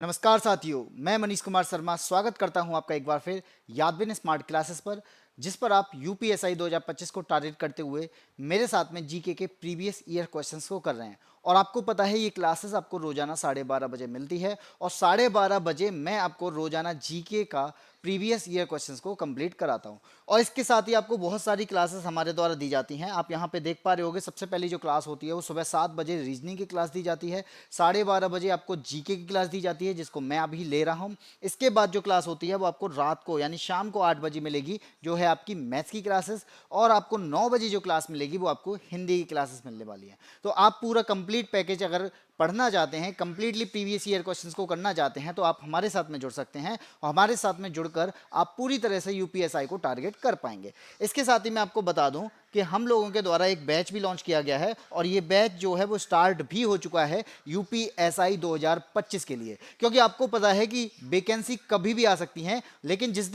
नमस्कार साथियों, मैं मनीष कुमार शर्मा स्वागत करता हूं आपका एक बार फिर यादविन स्मार्ट क्लासेस पर, जिस पर आप यूपीएसआई 2025 को टारगेट करते हुए मेरे साथ में जीके के प्रीवियस ईयर क्वेश्चंस को कर रहे हैं। और आपको पता है ये क्लासेस आपको रोजाना 12:30 बजे मिलती है और 12:30 बजे मैं आपको रोजाना जीके का प्रीवियस ईयर क्वेश्चंस को कंप्लीट कराता हूं। और इसके साथ ही आपको बहुत सारी क्लासेस हमारे द्वारा दी जाती हैं। आप यहां पे देख पा रहे होगे, सबसे पहली जो क्लास होती है वो सुबह 7 बजे रीजनिंग की क्लास दी जाती है। 12:30 बजे आपको जीके की क्लास दी जाती है, जिसको मैं अभी ले रहा हूं। इसके बाद जो क्लास होती है वो आपको रात को यानी शाम को 8 बजे मिलेगी, जो है आपकी मैथ्स की क्लासेस। और आपको 9 बजे जो क्लास मिलेगी वो आपको हिंदी की क्लासेस मिलने वाली है। तो आप पूरा कंप्लीट पैकेज अगर पढ़ना चाहते हैं, कंप्लीटली प्रीवियस ईयर क्वेश्चंस को करना चाहते हैं, तो आप हमारे साथ में जुड़ सकते हैं और हमारे साथ में जुड़कर आप पूरी तरह से यूपीएसआई को टारगेट कर पाएंगे। इसके साथ ही मैं आपको बता दूं कि हम लोगों के द्वारा एक बैच भी लॉन्च किया गया है और ये बैच जो है वो स्टार्ट भी हो चुका है यूपीएसआई 2025 के लिए। क्योंकि आपको पता है कि वैकेंसी कभी भी आ सकती हैं, लेकिन जिस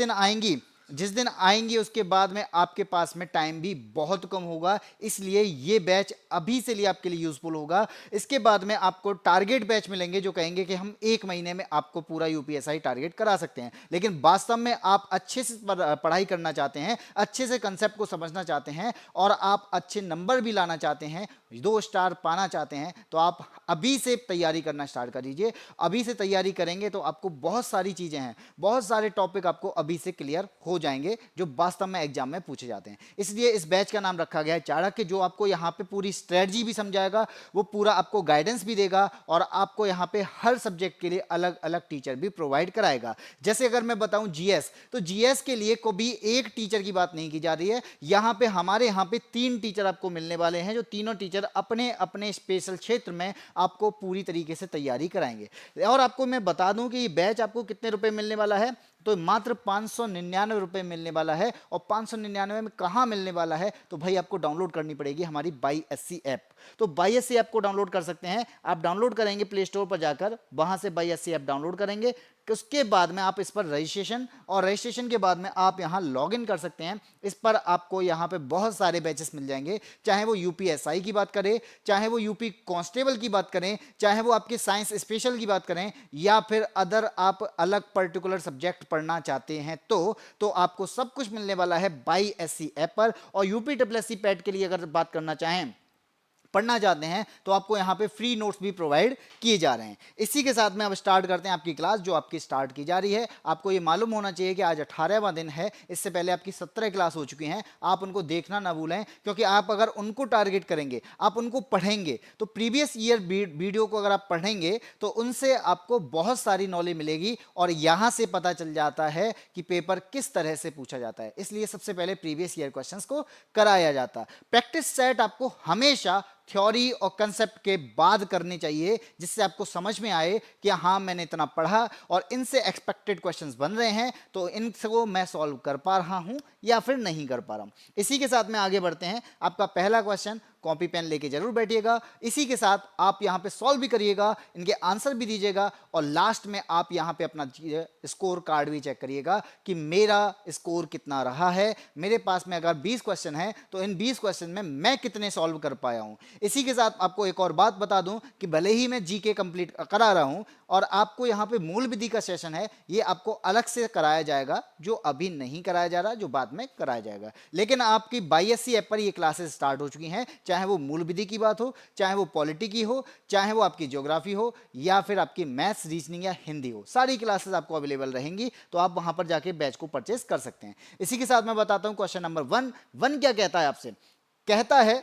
दिन आएंगी उसके बाद में आपके पास में टाइम भी बहुत कम होगा। इसलिए ये बैच अभी से लिए आपके लिए यूजफुल होगा। इसके बाद में आपको टारगेट बैच मिलेंगे जो कहेंगे कि हम 1 महीने में आपको पूरा यूपीएसआई टारगेट करा सकते हैं। लेकिन वास्तव में आप अच्छे से पढ़ाई करना चाहते हैं, अच्छे से कंसेप्ट को समझना चाहते हैं और आप अच्छे नंबर भी लाना चाहते हैं, 2 स्टार पाना चाहते हैं, तो आप अभी से तैयारी करना स्टार्ट कर दीजिए। अभी से तैयारी करेंगे तो आपको बहुत सारी चीजें हैं, बहुत सारे टॉपिक आपको अभी से क्लियर हो जाएंगे जो वास्तव में एग्जाम में पूछे जाते हैं। इसलिए इस बैच का नाम रखा गया है चाणक्य, जो आपको यहाँ पे पूरी स्ट्रेटजी भी समझाएगा, वो पूरा आपको गाइडेंस भी देगा और आपको यहाँ पे हर सब्जेक्ट के लिए अलग अलग टीचर भी प्रोवाइड कराएगा। जैसे अगर मैं बताऊं जीएस, तो जीएस के लिए कभी एक टीचर की बात नहीं की जा रही है। यहाँ पे हमारे यहाँ पे 3 टीचर आपको मिलने वाले हैं, जो तीनों टीचर अपने अपने स्पेशल क्षेत्र में आपको पूरी तरीके से तैयारी कराएंगे। और आपको मैं बता दूं कि ये बैच आपको कितने रुपए मिलने वाला है, तो मात्र 599 रुपए मिलने वाला है। और 599 में कहाँ मिलने वाला है, तो भाई आपको डाउनलोड करनी पड़ेगी हमारी बाईएससी ऐप। तो बाईएससी ऐप को डाउनलोड कर सकते हैं आप, डाउनलोड करेंगे प्ले स्टोर पर जाकर, वहां से बाईएससी ऐप डाउनलोड करेंगे। उसके बाद में आप इस पर रजिस्ट्रेशन, और रजिस्ट्रेशन के बाद में आप यहाँ लॉग इन कर सकते हैं। इस पर आपको यहाँ पे बहुत सारे बैचेस मिल जाएंगे, चाहे वो यूपीएसआई की बात करें, चाहे वो यूपी कांस्टेबल की बात करें, चाहे वो आपके साइंस स्पेशल की बात करें, या फिर अदर आप अलग पर्टिकुलर सब्जेक्ट पढ़ना चाहते हैं, तो आपको सब कुछ मिलने वाला है बाईएससी ऐप पर। और यूपी एसएससी पैट के लिए अगर बात करना चाहें, पढ़ना चाहते हैं, तो आपको यहाँ पे फ्री नोट्स भी प्रोवाइड किए जा रहे हैं। इसी के साथ में अब स्टार्ट करते हैं आपकी क्लास, जो आपकी स्टार्ट की जा रही है। आपको ये मालूम होना चाहिए कि आज 18वां दिन है, इससे पहले आपकी 17 क्लास हो चुकी हैं। आप उनको देखना ना भूलें, क्योंकि आप अगर उनको टारगेट करेंगे, आप उनको पढ़ेंगे, तो प्रीवियस ईयर वीडियो को अगर आप पढ़ेंगे तो उनसे आपको बहुत सारी नॉलेज मिलेगी और यहाँ से पता चल जाता है कि पेपर किस तरह से पूछा जाता है। इसलिए सबसे पहले प्रीवियस ईयर क्वेश्चंस को कराया जाता है। प्रैक्टिस सेट आपको हमेशा थ्योरी और कंसेप्ट के बाद करनी चाहिए, जिससे आपको समझ में आए कि हाँ मैंने इतना पढ़ा और इनसे एक्सपेक्टेड क्वेश्चंस बन रहे हैं, तो इनको मैं सॉल्व कर पा रहा हूं या फिर नहीं कर पा रहा हूं। इसी के साथ में आगे बढ़ते हैं। आपका पहला क्वेश्चन, कॉपी पेन लेके जरूर बैठिएगा। इसी के साथ आप यहाँ पे सॉल्व भी करिएगा, इनके आंसर भी दीजिएगा और लास्ट में आप यहाँ पे अपना स्कोर कार्ड भी चेक करिएगा कि मेरा स्कोर कितना रहा है। मेरे पास में अगर 20 क्वेश्चन है तो इन 20 क्वेश्चन में मैं कितने सॉल्व कर पाया हूँ। इसी के साथ आपको एक और बात बता दूं कि भले ही मैं जीके कंप्लीट करा रहा हूं और आपको यहाँ पे मूल विधि का सेशन है, ये आपको अलग से कराया जाएगा, जो अभी नहीं कराया जा रहा, जो बाद में कराया जाएगा। लेकिन आपकी बाईएससी ऐप पर ये क्लासेस स्टार्ट हो चुकी हैं, चाहे वो मूल विधि की बात हो, चाहे वो पॉलिटी की हो, चाहे वो आपकी ज्योग्राफी हो, या फिर आपकी मैथ्स, रीजनिंग या हिंदी हो, सारी क्लासेस आपको अवेलेबल रहेंगी। तो आप वहां पर जाके बैच को परचेस कर सकते हैं। इसी के साथ मैं बताता हूं क्वेश्चन नंबर 1 क्या कहता है आपसे। कहता है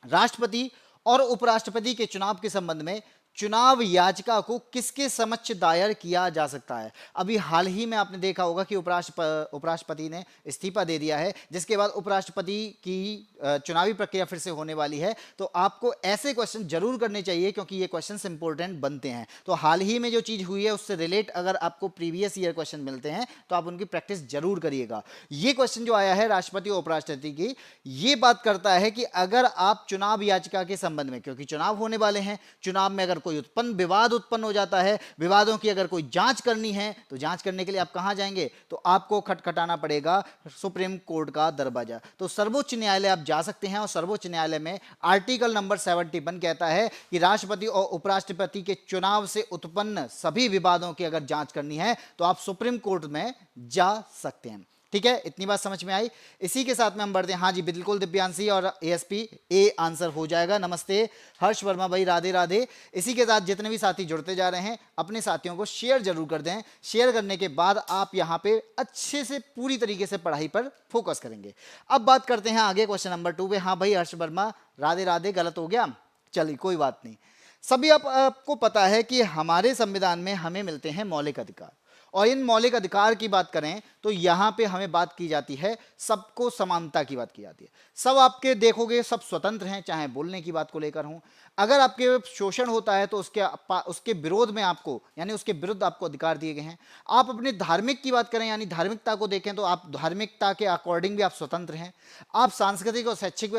राष्ट्रपति और उपराष्ट्रपति के चुनाव के संबंध में चुनाव याचिका को किसके समक्ष दायर किया जा सकता है। अभी हाल ही में आपने देखा होगा कि उपराष्ट्रपति ने इस्तीफा दे दिया है, जिसके बाद उपराष्ट्रपति की चुनावी प्रक्रिया फिर से होने वाली है। तो आपको ऐसे क्वेश्चन जरूर करने चाहिए, क्योंकि ये क्वेश्चन इंपॉर्टेंट बनते हैं। तो हाल ही में जो चीज हुई है उससे रिलेट अगर आपको प्रीवियस ईयर क्वेश्चन मिलते हैं तो आप उनकी प्रैक्टिस जरूर करिएगा। ये क्वेश्चन जो आया है राष्ट्रपति और उपराष्ट्रपति की, ये बात करता है कि अगर आप चुनाव याचिका के संबंध में, क्योंकि चुनाव होने वाले हैं, चुनाव में अगर कोई विवाद उत्पन्न हो जाता है, विवादों की अगर कोई जांच करनी है तो जांच करने के लिए आप कहां जाएंगे, तो आपको खटखटाना पड़ेगा सुप्रीम कोर्ट का दरवाजा। तो सर्वोच्च न्यायालय आप जा सकते हैं और सर्वोच्च न्यायालय में आर्टिकल नंबर 71 कहता है कि राष्ट्रपति और उपराष्ट्रपति के चुनाव से उत्पन्न सभी विवादों की अगर जांच करनी है तो आप सुप्रीम कोर्ट में जा सकते हैं। ठीक है, इतनी बात समझ में आई। इसी के साथ में हम बढ़ते हैं। हाँ जी बिल्कुल दिव्यांशी और एएसपी ए आंसर हो जाएगा। नमस्ते हर्ष वर्मा भाई, राधे राधे। इसी के साथ जितने भी साथी जुड़ते जा रहे हैं अपने साथियों को शेयर जरूर कर दें। शेयर करने के बाद आप यहाँ पे अच्छे से पूरी तरीके से पढ़ाई पर फोकस करेंगे। अब बात करते हैं आगे क्वेश्चन नंबर 2 पे। हाँ भाई हर्ष वर्मा, राधे राधे। गलत हो गया, चलिए कोई बात नहीं। सभी आपको पता है कि हमारे संविधान में हमें मिलते हैं मौलिक अधिकार, और इन मौलिक अधिकार की बात करें तो यहां पे हमें बात की जाती है सबको समानता की बात की जाती है। सब आपके देखोगे सब स्वतंत्र हैं, चाहे बोलने की बात को लेकर हो। अगर आपके शोषण होता है तो उसके विरोध में आपको यानी उसके विरुद्ध आपको अधिकार दिए गए हैं। आप अपने धार्मिक की बात करें यानी धार्मिकता को देखें तो आप धार्मिकता के अकॉर्डिंग भी आप स्वतंत्र हैं। आप सांस्कृतिक और शैक्षिक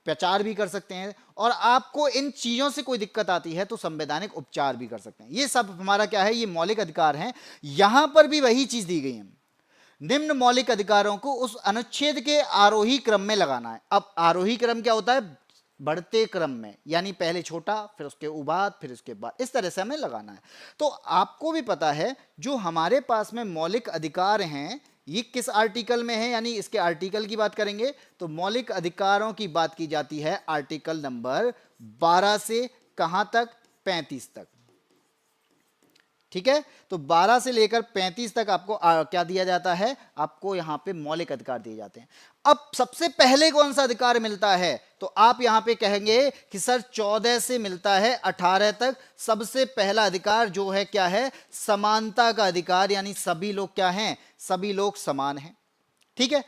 प्रचार भी कर सकते हैं, और आपको इन चीजों से कोई दिक्कत आती है तो संवैधानिक उपचार भी कर सकते हैं। ये सब हमारा क्या है, ये मौलिक अधिकार हैं। यहां पर भी वही चीज दी गई है, निम्न मौलिक अधिकारों को उस अनुच्छेद के आरोही क्रम में लगाना है। अब आरोही क्रम क्या होता है, बढ़ते क्रम में, यानी पहले छोटा फिर उसके बाद फिर उसके बाद, इस तरह से हमें लगाना है। तो आपको भी पता है जो हमारे पास में मौलिक अधिकार हैं ये किस आर्टिकल में है, यानी इसके आर्टिकल की बात करेंगे तो मौलिक अधिकारों की बात की जाती है आर्टिकल नंबर 12 से कहां तक, 35 तक। ठीक है, तो 12 से लेकर 35 तक आपको क्या दिया जाता है, आपको यहां पे मौलिक अधिकार दिए जाते हैं। अब सबसे पहले कौन सा अधिकार मिलता है, तो आप यहां पे कहेंगे कि सर 14 से मिलता है 18 तक। सबसे पहला अधिकार जो है क्या है, समानता का अधिकार, यानी सभी लोग क्या हैं, सभी लोग समान हैं। ठीक है,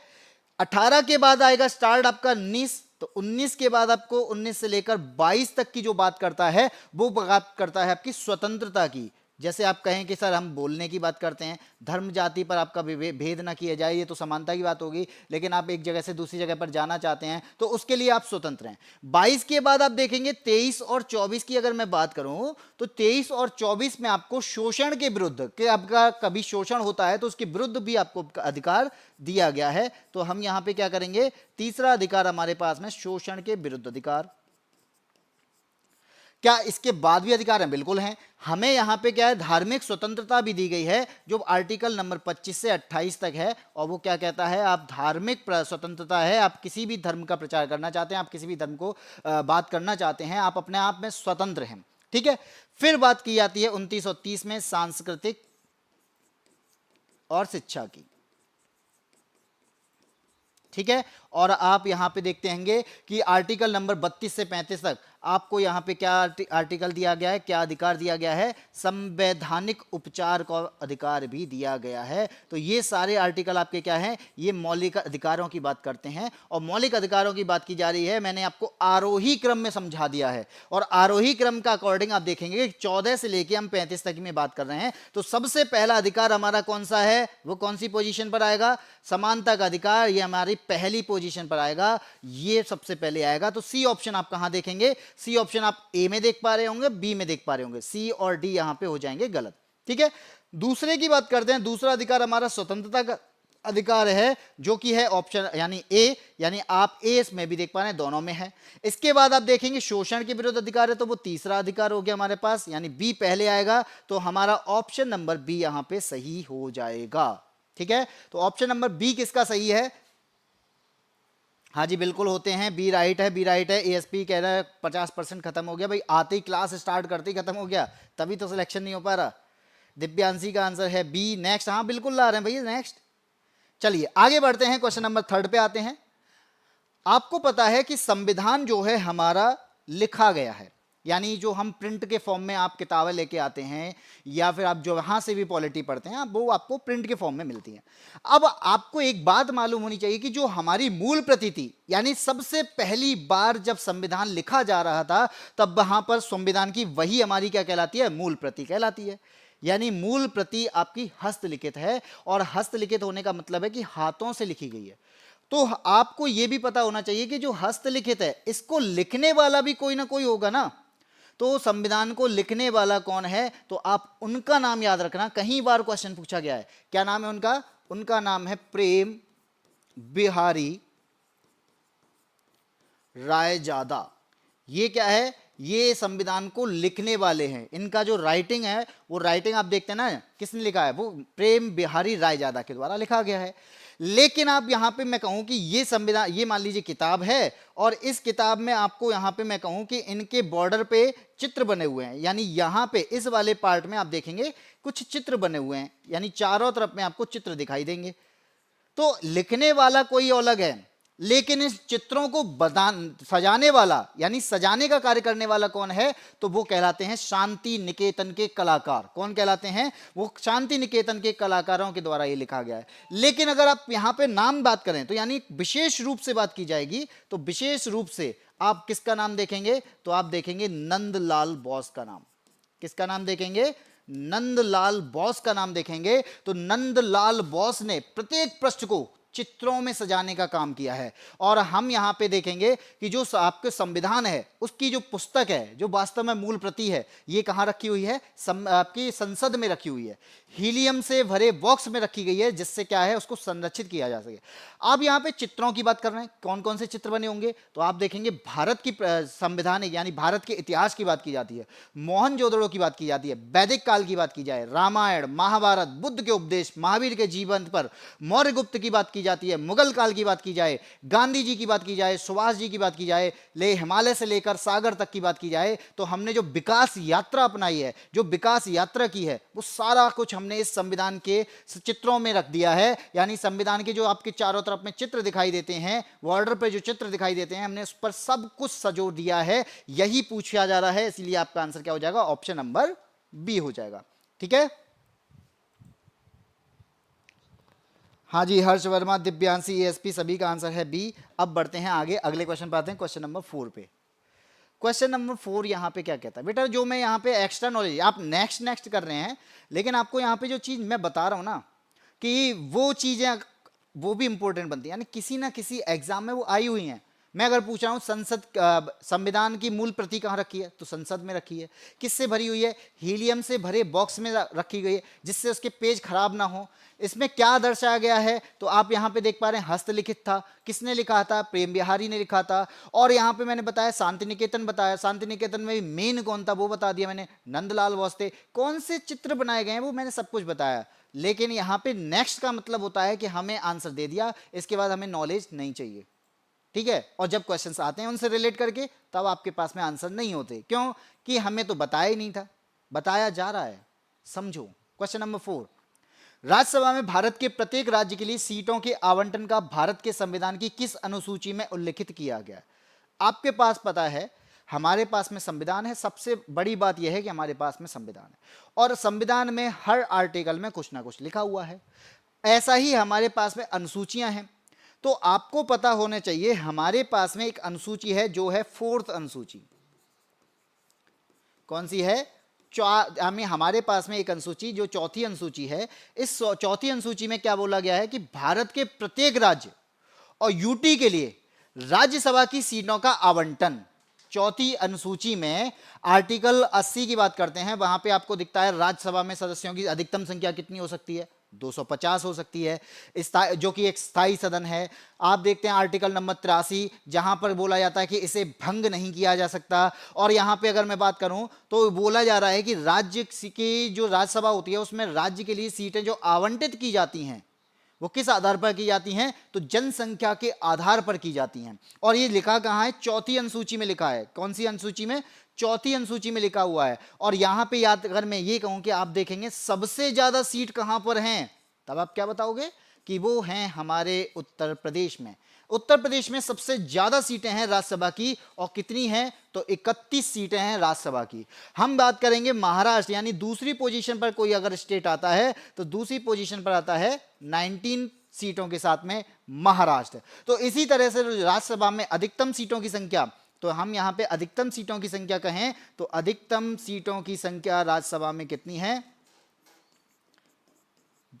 18 के बाद आएगा स्टार्ट आपका 19, तो 19 के बाद आपको 19 से लेकर 22 तक की जो बात करता है वो बात करता है आपकी स्वतंत्रता की। जैसे आप कहें कि सर हम बोलने की बात करते हैं, धर्म जाति पर आपका भेद ना किया जाए, ये तो समानता की बात होगी, लेकिन आप एक जगह से दूसरी जगह पर जाना चाहते हैं तो उसके लिए आप स्वतंत्र हैं। 22 के बाद आप देखेंगे 23 और 24 की अगर मैं बात करूं तो 23 और 24 में आपको शोषण के विरुद्ध कि आपका कभी शोषण होता है तो उसके विरुद्ध भी आपको अधिकार दिया गया है। तो हम यहां पे क्या करेंगे, तीसरा अधिकार हमारे पास में शोषण के विरुद्ध अधिकार। क्या इसके बाद भी अधिकार हैं, बिल्कुल हैं। हमें यहां पे क्या है, धार्मिक स्वतंत्रता भी दी गई है जो आर्टिकल नंबर 25 से 28 तक है, और वो क्या कहता है, आप धार्मिक स्वतंत्रता है, आप किसी भी धर्म का प्रचार करना चाहते हैं, आप किसी भी धर्म को बात करना चाहते हैं, आप अपने आप में स्वतंत्र हैं। ठीक है, फिर बात की जाती है 29 और 30 में सांस्कृतिक और शिक्षा की। ठीक है, और आप यहां पे देखते होंगे कि आर्टिकल नंबर 32 से 35 तक आपको यहां पे क्या आर्टिकल दिया गया है, क्या अधिकार दिया गया है, संवैधानिक उपचार का अधिकार भी दिया गया है। तो ये सारे आर्टिकल आपके क्या हैं, ये मौलिक अधिकारों की बात करते हैं, और मौलिक अधिकारों की बात की जा रही है। मैंने आपको आरोही क्रम में समझा दिया है, और आरोही क्रम का अकॉर्डिंग आप देखेंगे 14 से लेके हम 35 तक में बात कर रहे हैं। तो सबसे पहला अधिकार हमारा कौन सा है, वो कौन सी पोजीशन पर आएगा, समानता का अधिकार, ये हमारी पहली पोजीशन पर आएगा, ये सबसे पहले आएगा। तो सी ऑप्शन आप कहां देखेंगे, सी ऑप्शन आप ए में देख पा रहे होंगे, बी में देख पा रहे होंगे, सी और डी यहां पे हो जाएंगे गलत। ठीक है, दूसरे की बात करते हैं। दूसरा अधिकार हमारा स्वतंत्रता का अधिकार है जो कि है ऑप्शन यानी ए, यानी आप ए में भी देख पा रहे हैं, दोनों में है। इसके बाद आप देखेंगे शोषण के विरुद्ध अधिकार है, तो वो तीसरा अधिकार हो गया हमारे पास, यानी बी पहले आएगा, तो हमारा ऑप्शन नंबर बी यहां पे सही हो जाएगा। ठीक है, तो ऑप्शन नंबर बी किसका सही है, हाँ जी बिल्कुल होते हैं, बी राइट है, बी राइट है। एएसपी कह रहा है 50% खत्म हो गया। भाई आते ही क्लास स्टार्ट करते ही खत्म हो गया, तभी तो सिलेक्शन नहीं हो पा रहा। दिव्यांशी का आंसर है बी। नेक्स्ट, हाँ बिल्कुल ला रहे हैं भैया, नेक्स्ट। चलिए आगे बढ़ते हैं, क्वेश्चन नंबर 3 पे आते हैं। आपको पता है कि संविधान जो है हमारा लिखा गया है, यानी जो हम प्रिंट के फॉर्म में आप किताबें लेके आते हैं या फिर आप जो वहां से भी पॉलिटी पढ़ते हैं वो आपको प्रिंट के फॉर्म में मिलती है। अब आपको एक बात मालूम होनी चाहिए कि जो हमारी मूल प्रति थी, यानी सबसे पहली बार जब संविधान लिखा जा रहा था तब वहां पर संविधान की वही हमारी क्या कहलाती है, मूल प्रति कहलाती है। यानी मूल प्रति आपकी हस्तलिखित है, और हस्तलिखित होने का मतलब है कि हाथों से लिखी गई है। तो आपको यह भी पता होना चाहिए कि जो हस्तलिखित है इसको लिखने वाला भी कोई ना कोई होगा ना। तो संविधान को लिखने वाला कौन है, तो आप उनका नाम याद रखना, कई बार क्वेश्चन पूछा गया है। क्या नाम है उनका? उनका नाम है प्रेम बिहारी रायजादा। ये क्या है? ये संविधान को लिखने वाले हैं। इनका जो राइटिंग है, वो राइटिंग आप देखते हैं ना, किसने लिखा है? वो प्रेम बिहारी रायजादा के द्वारा लिखा गया है। लेकिन आप यहां पे मैं कहूं कि ये संविधान, ये मान लीजिए किताब है, और इस किताब में आपको यहां पे मैं कहूं कि इनके बॉर्डर पे चित्र बने हुए हैं, यानी यहां पे इस वाले पार्ट में आप देखेंगे कुछ चित्र बने हुए हैं, यानी चारों तरफ में आपको चित्र दिखाई देंगे। तो लिखने वाला कोई अलग है, लेकिन इस चित्रों को सजाने वाला, यानी सजाने का कार्य करने वाला कौन है? तो वो कहलाते हैं शांति निकेतन के कलाकार। कौन कहलाते हैं? वो शांति निकेतन के कलाकारों के द्वारा ये लिखा गया है। लेकिन अगर आप यहां पे नाम बात करें, तो यानी विशेष रूप से बात की जाएगी, तो विशेष रूप से आप किसका नाम देखेंगे? तो आप देखेंगे नंदलाल बोस का नाम। किसका नाम देखेंगे? नंदलाल बोस का नाम देखेंगे। तो नंदलाल बोस ने प्रत्येक पृष्ठ को चित्रों में सजाने का काम किया है। और हम यहां पे देखेंगे कि जो आपके संविधान है, उसकी जो पुस्तक है, जो वास्तव में मूल प्रति है, ये कहां रखी हुई है? आपकी संसद में रखी हुई है, हीलियम से भरे बॉक्स में रखी गई है, जिससे क्या है, उसको संरक्षित किया जा सके। अब यहां पे चित्रों की बात कर रहे हैं, कौन कौन से चित्र बने होंगे? तो आप देखेंगे भारत की संविधान, यानी भारत के इतिहास की बात की जाती है, मोहनजोदड़ो की बात की जाती है, वैदिक काल की बात की जाए, रामायण, महाभारत, बुद्ध के उपदेश, महावीर के जीवन पर, मौर्य गुप्त की बात की जाती है, मुगल काल की बात की जाए, गांधी जी की बात की जाए, सुभाष जी की बात की जाए, हिमालय से लेकर सागर तक की बात की जाए, तो हमने जो विकास यात्रा अपनाई है, जो विकास यात्रा की है, वो सारा कुछ हमने इस संविधान के चित्रों में रख दिया है। यानी संविधान के जो आपके चारों तरफ में चित्र दिखाई देते हैं, बॉर्डर पे जो चित्र दिखाई देते हैं, हमने उस पर सब कुछ सजो दिया है। यही पूछा जा रहा है, इसलिए आपका आंसर क्या हो जाएगा? ऑप्शन नंबर बी हो जाएगा। ठीक है? हाँ जी, हर्ष वर्मा, दिव्यांशी, एएसपी, सभी का आंसर है बी। अब बढ़ते हैं आगे, अगले क्वेश्चन पर आते हैं, क्वेश्चन नंबर 4 पे। क्वेश्चन नंबर 4 यहाँ पे क्या कहता है बेटा? जो मैं यहाँ पे एक्स्ट्रा नॉलेज, आप नेक्स्ट कर रहे हैं, लेकिन आपको यहाँ पे जो चीज़ मैं बता रहा हूँ ना, कि वो चीज़ें वो भी इंपॉर्टेंट बनती है, यानी किसी ना किसी एग्जाम में वो आई हुई हैं। मैं अगर पूछ रहा हूँ संविधान की मूल प्रति कहाँ रखी है, तो संसद में रखी है। किससे भरी हुई है? हीलियम से भरे बॉक्स में रखी गई है, जिससे उसके पेज खराब ना हो। इसमें क्या दर्शाया गया है? तो आप यहाँ पे देख पा रहे हैं, हस्तलिखित था। किसने लिखा था? प्रेम बिहारी ने लिखा था। और यहाँ पे मैंने बताया शांति निकेतन बताया, शांति निकेतन में मेन कौन था वो बता दिया मैंने, नंदलाल बोस थे। कौन से चित्र बनाए गए हैं वो मैंने सब कुछ बताया। लेकिन यहाँ पे नेक्स्ट का मतलब होता है कि हमें आंसर दे दिया, इसके बाद हमें नॉलेज नहीं चाहिए। ठीक है? और जब क्वेश्चंस आते हैं उनसे रिलेट करके, तब आपके पास में आंसर नहीं होते। क्यों? कि हमें तो बताया ही नहीं था, बताया जा रहा है। समझो क्वेश्चन नंबर 4। राज्यसभा में भारत के प्रत्येक राज्य के लिए सीटों के आवंटन का भारत के संविधान की किस अनुसूची में उल्लिखित किया गया? आपके पास पता है, हमारे पास में संविधान है। सबसे बड़ी बात यह है कि हमारे पास में संविधान है, और संविधान में हर आर्टिकल में कुछ ना कुछ लिखा हुआ है। ऐसा ही हमारे पास में अनुसूचियां हैं। तो आपको पता होना चाहिए, हमारे पास में एक अनुसूची है जो है 4th अनुसूची। कौन सी है? हमारे पास में एक अनुसूची जो 4थी अनुसूची है। इस 4थी अनुसूची में क्या बोला गया है कि भारत के प्रत्येक राज्य और यूटी के लिए राज्यसभा की सीटों का आवंटन। 4थी अनुसूची में आर्टिकल 80 की बात करते हैं, वहां पे आपको दिखता है राज्यसभा में सदस्यों की अधिकतम संख्या कितनी हो सकती है? 250 हो सकती है, जो कि एक स्थायी सदन है। आप देखते हैं आर्टिकल नंबर 83, जहां पर बोला जाता है कि इसे भंग नहीं किया जा सकता। और यहां पे अगर मैं बात करूं तो बोला जा रहा है कि राज्य की जो राज्यसभा होती है, उसमें राज्य के लिए सीटें जो आवंटित की जाती हैं, वो किस आधार पर की जाती हैं? तो जनसंख्या के आधार पर की जाती हैं। और ये लिखा कहां है? 4थी अनुसूची में लिखा है। कौन सी अनुसूची में? 4थी अनुसूची में लिखा हुआ है। और यहां पे याद, अगर मैं ये कहूं कि आप देखेंगे सबसे ज्यादा सीट कहां पर हैं, तब आप क्या बताओगे? कि वो हैं हमारे उत्तर प्रदेश में। उत्तर प्रदेश में सबसे ज्यादा सीटें हैं राज्यसभा की, और कितनी हैं? तो 31 सीटें हैं राज्यसभा की। हम बात करेंगे महाराष्ट्र, यानी दूसरी पोजीशन पर कोई अगर स्टेट आता है, तो दूसरी पोजीशन पर आता है 19 सीटों के साथ में महाराष्ट्र। तो इसी तरह से राज्यसभा में अधिकतम सीटों की संख्या, तो हम यहां पे अधिकतम सीटों की संख्या कहें तो अधिकतम सीटों की संख्या राज्यसभा में कितनी है?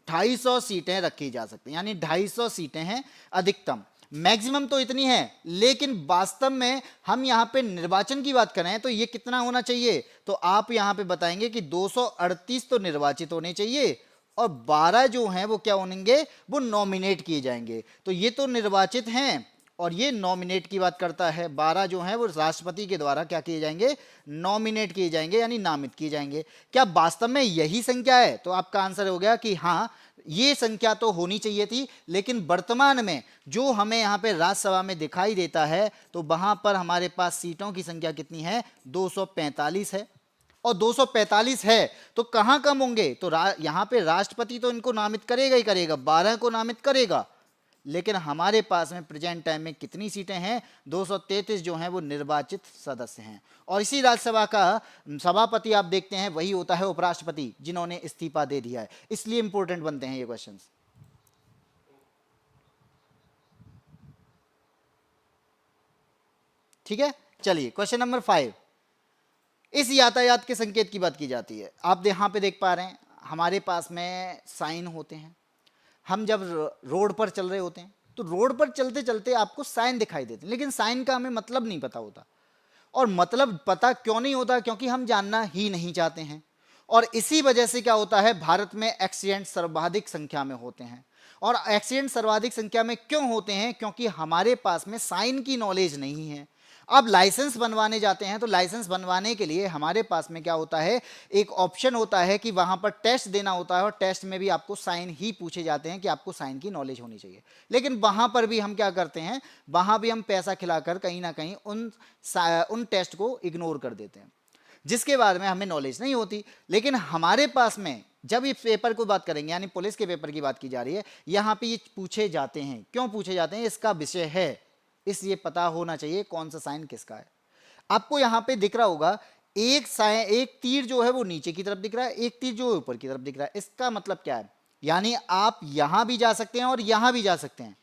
250 सीटें रखी जा सकती हैं, यानी 250 सीटें हैं अधिकतम। मैक्सिमम तो इतनी है, लेकिन वास्तव में हम यहाँ पे निर्वाचन की बात करें तो ये कितना होना चाहिए, तो आप यहाँ पे बताएंगे कि 238 तो निर्वाचित होने चाहिए और 12 जो हैं वो क्या होंगे, वो नॉमिनेट किए जाएंगे। तो ये तो निर्वाचित हैं और ये नॉमिनेट की बात करता है, 12 जो हैं वो राष्ट्रपति के द्वारा क्या किए जाएंगे, नॉमिनेट किए जाएंगे यानी नामित किए जाएंगे। क्या वास्तव में यही संख्या है, तो आपका आंसर हो गया कि हाँ ये संख्या तो होनी चाहिए थी, लेकिन वर्तमान में जो हमें यहाँ पे राज्यसभा में दिखाई देता है तो वहां पर हमारे पास सीटों की संख्या कितनी है, 245 है। और 245 है तो कहाँ कम होंगे, तो यहाँ पे राष्ट्रपति तो इनको नामित करेगा ही करेगा, 12 को नामित करेगा, लेकिन हमारे पास में प्रेजेंट टाइम में कितनी सीटें हैं, 233 जो हैं वो निर्वाचित सदस्य हैं। और इसी राज्यसभा का सभापति आप देखते हैं वही होता है उपराष्ट्रपति, जिन्होंने इस्तीफा दे दिया है, इसलिए इंपॉर्टेंट बनते हैं ये क्वेश्चंस। ठीक है, चलिए क्वेश्चन नंबर 5। इस यातायात के संकेत की बात की जाती है। आप यहाँ पे देख पा रहे हैं हमारे पास में साइन होते हैं, हम जब रोड पर चल रहे होते हैं तो रोड पर चलते चलते आपको साइन दिखाई देते हैं, लेकिन साइन का हमें मतलब नहीं पता होता। और मतलब पता क्यों नहीं होता, क्योंकि हम जानना ही नहीं चाहते हैं। और इसी वजह से क्या होता है, भारत में एक्सीडेंट सर्वाधिक संख्या में होते हैं। और एक्सीडेंट सर्वाधिक संख्या में क्यों होते हैं, क्योंकि हमारे पास में साइन की नॉलेज नहीं है। अब लाइसेंस बनवाने जाते हैं तो लाइसेंस बनवाने के लिए हमारे पास में क्या होता है, एक ऑप्शन होता है कि वहां पर टेस्ट देना होता है, और टेस्ट में भी आपको साइन ही पूछे जाते हैं कि आपको साइन की नॉलेज होनी चाहिए। लेकिन वहां पर भी हम क्या करते हैं, वहां भी हम पैसा खिलाकर कहीं ना कहीं उन टेस्ट को इग्नोर कर देते हैं, जिसके बारे में हमें नॉलेज नहीं होती। लेकिन हमारे पास में जब इस पेपर को बात करेंगे, यानी पुलिस के पेपर की बात की जा रही है, यहाँ पे ये पूछे जाते हैं। क्यों पूछे जाते हैं, इसका विषय है, इसलिए पता होना चाहिए कौन सा साइन किसका है। आपको यहाँ पे दिख रहा होगा एक तीर जो है वो नीचे की तरफ दिख रहा है, एक तीर जो है ऊपर की तरफ दिख रहा है। इसका मतलब क्या है, यानी आप यहां भी जा सकते हैं और यहां भी जा सकते हैं।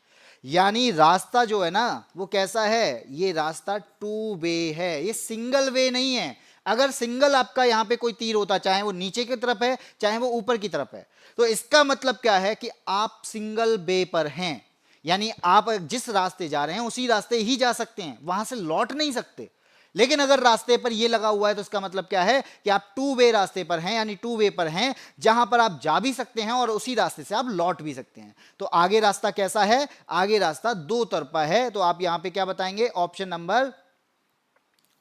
यानी रास्ता जो है ना वो कैसा है, ये रास्ता 2 वे है, ये सिंगल वे नहीं है। अगर सिंगल आपका यहाँ पे कोई तीर होता, चाहे वो नीचे की तरफ है चाहे वो ऊपर की तरफ है, तो इसका मतलब क्या है कि आप सिंगल वे पर हैं, यानी आप जिस रास्ते जा रहे हैं उसी रास्ते ही जा सकते हैं, वहां से लौट नहीं सकते। लेकिन अगर रास्ते पर ये लगा हुआ है तो इसका मतलब क्या है कि आप 2 वे रास्ते पर हैं, यानी 2 वे पर हैं जहां पर आप जा भी सकते हैं और उसी रास्ते से आप लौट भी सकते हैं। तो आगे रास्ता कैसा है, आगे रास्ता 2 तरफा है। तो आप यहां पे क्या बताएंगे, ऑप्शन नंबर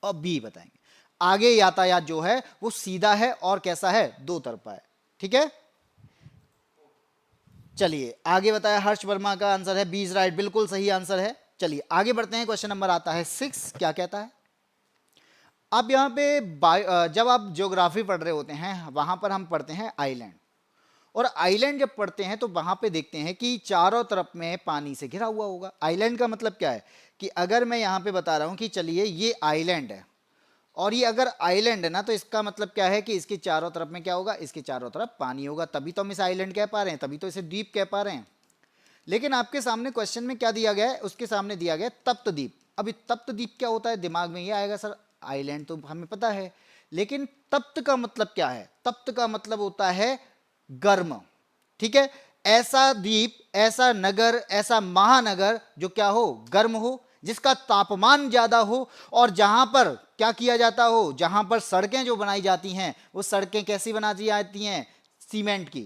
और बी बताएंगे। आगे यातायात जो है वो सीधा है और कैसा है, 2 तरफा है। ठीक है, चलिए आगे बताया। हर्ष वर्मा का आंसर है बी इज राइट, बिल्कुल सही आंसर है। चलिए आगे बढ़ते हैं, क्वेश्चन नंबर आता है 6। क्या कहता है, अब यहाँ पे जब आप ज्योग्राफी पढ़ रहे होते हैं वहां पर हम पढ़ते हैं आइलैंड, और आइलैंड जब पढ़ते हैं तो वहां पे देखते हैं कि चारों तरफ में पानी से घिरा हुआ होगा। आइलैंड का मतलब क्या है कि अगर मैं यहाँ पे बता रहा हूँ कि चलिए ये आइलैंड है, और ये अगर आइलैंड है ना, तो इसका मतलब क्या है कि इसके चारों तरफ में क्या होगा, इसके चारों तरफ पानी होगा, तभी तो हम इसे आइलैंड कह पा रहे हैं, तभी तो इसे द्वीप कह पा रहे हैं। लेकिन आपके सामने क्वेश्चन में क्या दिया गया है, उसके सामने दिया गया तप्त द्वीप। अभी तप्त द्वीप क्या होता है, दिमाग में ये आएगा सर आइलैंड तो हमें पता है, लेकिन तप्त का मतलब क्या है, तप्त का मतलब होता है गर्म। ठीक है, ऐसा द्वीप, ऐसा नगर, ऐसा महानगर जो क्या हो, गर्म हो, जिसका तापमान ज्यादा हो, और जहां पर क्या किया जाता हो, जहां पर सड़कें जो बनाई जाती हैं वो सड़कें कैसी बनाई जाती हैं, सीमेंट की,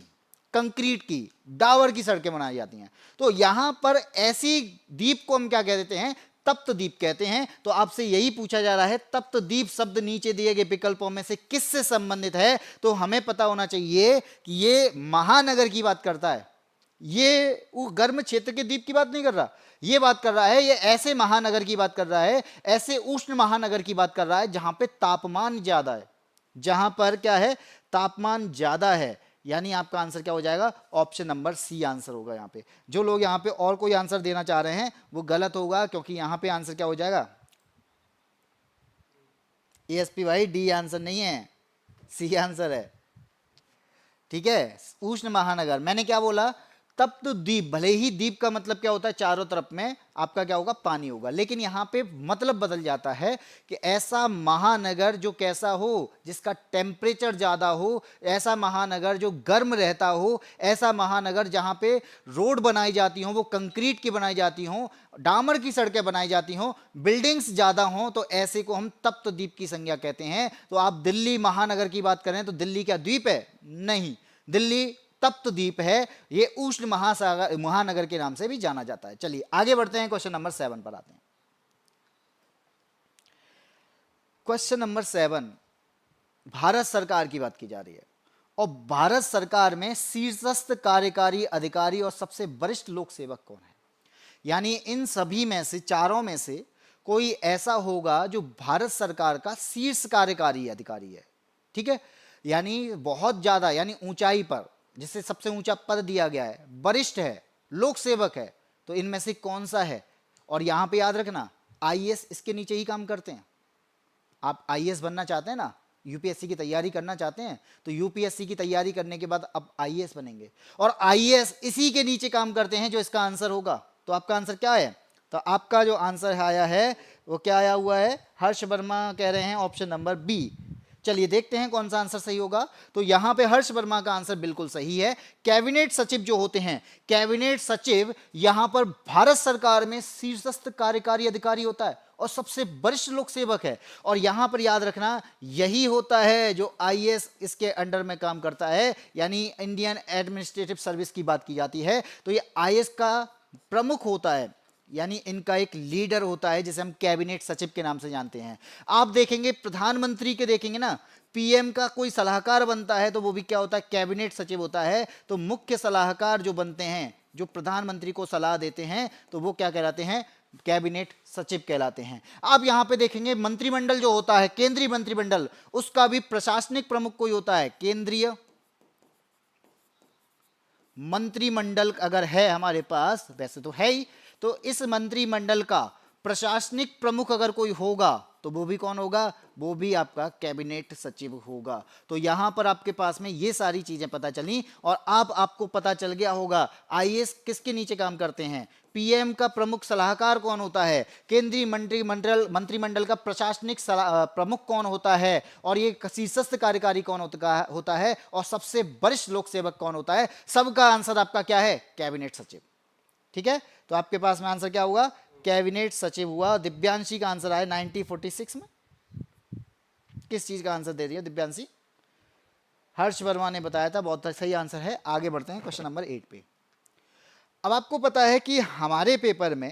कंक्रीट की, डावर की सड़कें बनाई जाती हैं। तो यहां पर ऐसी द्वीप को हम क्या कह देते हैं, तप्त द्वीप कहते हैं। तो आपसे यही पूछा जा रहा है तप्त द्वीप शब्द नीचे दिए गए विकल्पों में से किससे संबंधित है, तो हमें पता होना चाहिए कि ये महानगर की बात करता है, ये वो गर्म क्षेत्र के द्वीप की बात नहीं कर रहा, ये बात कर रहा है, ये ऐसे महानगर की बात कर रहा है, ऐसे उष्ण महानगर की बात कर रहा है जहां पे तापमान ज्यादा है, जहां पर क्या है, तापमान ज्यादा है। यानी आपका आंसर क्या हो जाएगा, ऑप्शन नंबर सी आंसर होगा। यहाँ पे जो लोग यहाँ पे और कोई आंसर देना चाह रहे हैं वो गलत होगा, क्योंकि यहाँ पे आंसर क्या हो जाएगा, एएसपी भाई डी आंसर नहीं है, सी आंसर है। ठीक है, उष्ण महानगर, मैंने क्या बोला, तप्त द्वीप, भले ही द्वीप का मतलब क्या होता है, चारों तरफ में आपका क्या होगा, पानी होगा, लेकिन यहाँ पे मतलब बदल जाता है कि ऐसा महानगर जो कैसा हो, जिसका टेम्परेचर ज़्यादा हो, ऐसा महानगर जो गर्म रहता हो, ऐसा महानगर जहाँ पे रोड बनाई जाती हो वो कंक्रीट की बनाई जाती हो, डामर की सड़कें बनाई जाती हो, बिल्डिंग्स ज़्यादा हो, तो ऐसे को हम तप्त द्वीप की संज्ञा कहते हैं। तो आप दिल्ली महानगर की बात करें तो दिल्ली क्या द्वीप है? नहीं, दिल्ली तप्त द्वीप है। ये उष्ण महासागर महानगर के नाम से भी जाना जाता है। चलिए आगे बढ़ते हैं, क्वेश्चन नंबर 7 पर आते हैं। क्वेश्चन नंबर 7 भारत सरकार की बात की जा रही है, और भारत सरकार में शीर्षस्थ कार्यकारी अधिकारी और सबसे वरिष्ठ लोक सेवक कौन है? यानी इन सभी में से, चारों में से कोई ऐसा होगा जो भारत सरकार का शीर्ष कार्यकारी अधिकारी है, ठीक है, यानी बहुत ज्यादा, यानी ऊंचाई पर, जिसे सबसे ऊंचा पद दिया गया है, वरिष्ठ है, लोक सेवक है, तो इनमें से कौन सा है? और यहां पे याद रखना, आईएएस इसके नीचे ही काम करते हैं। आप आईएएस बनना चाहते हैं ना, यूपीएससी की तैयारी करना चाहते हैं, तो यूपीएससी की तैयारी करने के बाद अब आईएएस बनेंगे, और आईएएस इसी के नीचे काम करते हैं जो इसका आंसर होगा। तो आपका आंसर क्या है? तो आपका जो आंसर आया है वो क्या आया हुआ है? हर्ष वर्मा कह रहे हैं ऑप्शन नंबर बी। चलिए देखते हैं कौन सा आंसर सही होगा। तो यहां पे हर्ष वर्मा का आंसर बिल्कुल सही है। कैबिनेट सचिव जो होते हैं, कैबिनेट सचिव यहां पर भारत सरकार में शीर्षस्थ कार्यकारी अधिकारी होता है और सबसे वरिष्ठ लोक सेवक है। और यहां पर याद रखना, यही होता है जो आईएएस इसके अंडर में काम करता है, यानी इंडियन एडमिनिस्ट्रेटिव सर्विस की बात की जाती है। तो ये आईएएस का प्रमुख होता है, यानी इनका एक लीडर होता है जिसे हम कैबिनेट सचिव के नाम से जानते हैं। आप देखेंगे प्रधानमंत्री के देखेंगे ना, पीएम का कोई सलाहकार बनता है तो वो भी क्या होता है? कैबिनेट सचिव होता है। तो मुख्य सलाहकार जो बनते हैं, जो प्रधानमंत्री को सलाह देते हैं, तो वो क्या कहलाते हैं? कैबिनेट सचिव कहलाते हैं। आप यहां पे देखेंगे मंत्रिमंडल जो होता है, केंद्रीय मंत्रिमंडल, उसका भी प्रशासनिक प्रमुख कोई होता है। केंद्रीय मंत्रिमंडल अगर है हमारे पास, वैसे तो है ही, तो इस मंत्रिमंडल का प्रशासनिक प्रमुख अगर कोई होगा तो वो भी कौन होगा? वो भी आपका कैबिनेट सचिव होगा। तो यहां पर आपके पास में ये सारी चीजें पता चली, और अब आपको पता चल गया होगा आईएएस किसके नीचे काम करते हैं, पीएम का प्रमुख सलाहकार कौन होता है, केंद्रीय मंत्रिमंडल का प्रशासनिक प्रमुख कौन होता है, और ये शीर्षस्थ कार्यकारी कौन होता है, और सबसे वरिष्ठ लोक सेवक कौन होता है। सबका आंसर आपका क्या है? कैबिनेट सचिव। ठीक है, तो आपके पास में आंसर क्या हुआ? कैबिनेट सचिव हुआ। दिव्यांशी का आंसर आया 1946 में। किस चीज का आंसर दे रही है दिव्यांशी? हर्ष वर्मा ने बताया था, बहुत सही आंसर है। आगे बढ़ते हैं क्वेश्चन नंबर 8 पे। अब आपको पता है कि हमारे पेपर में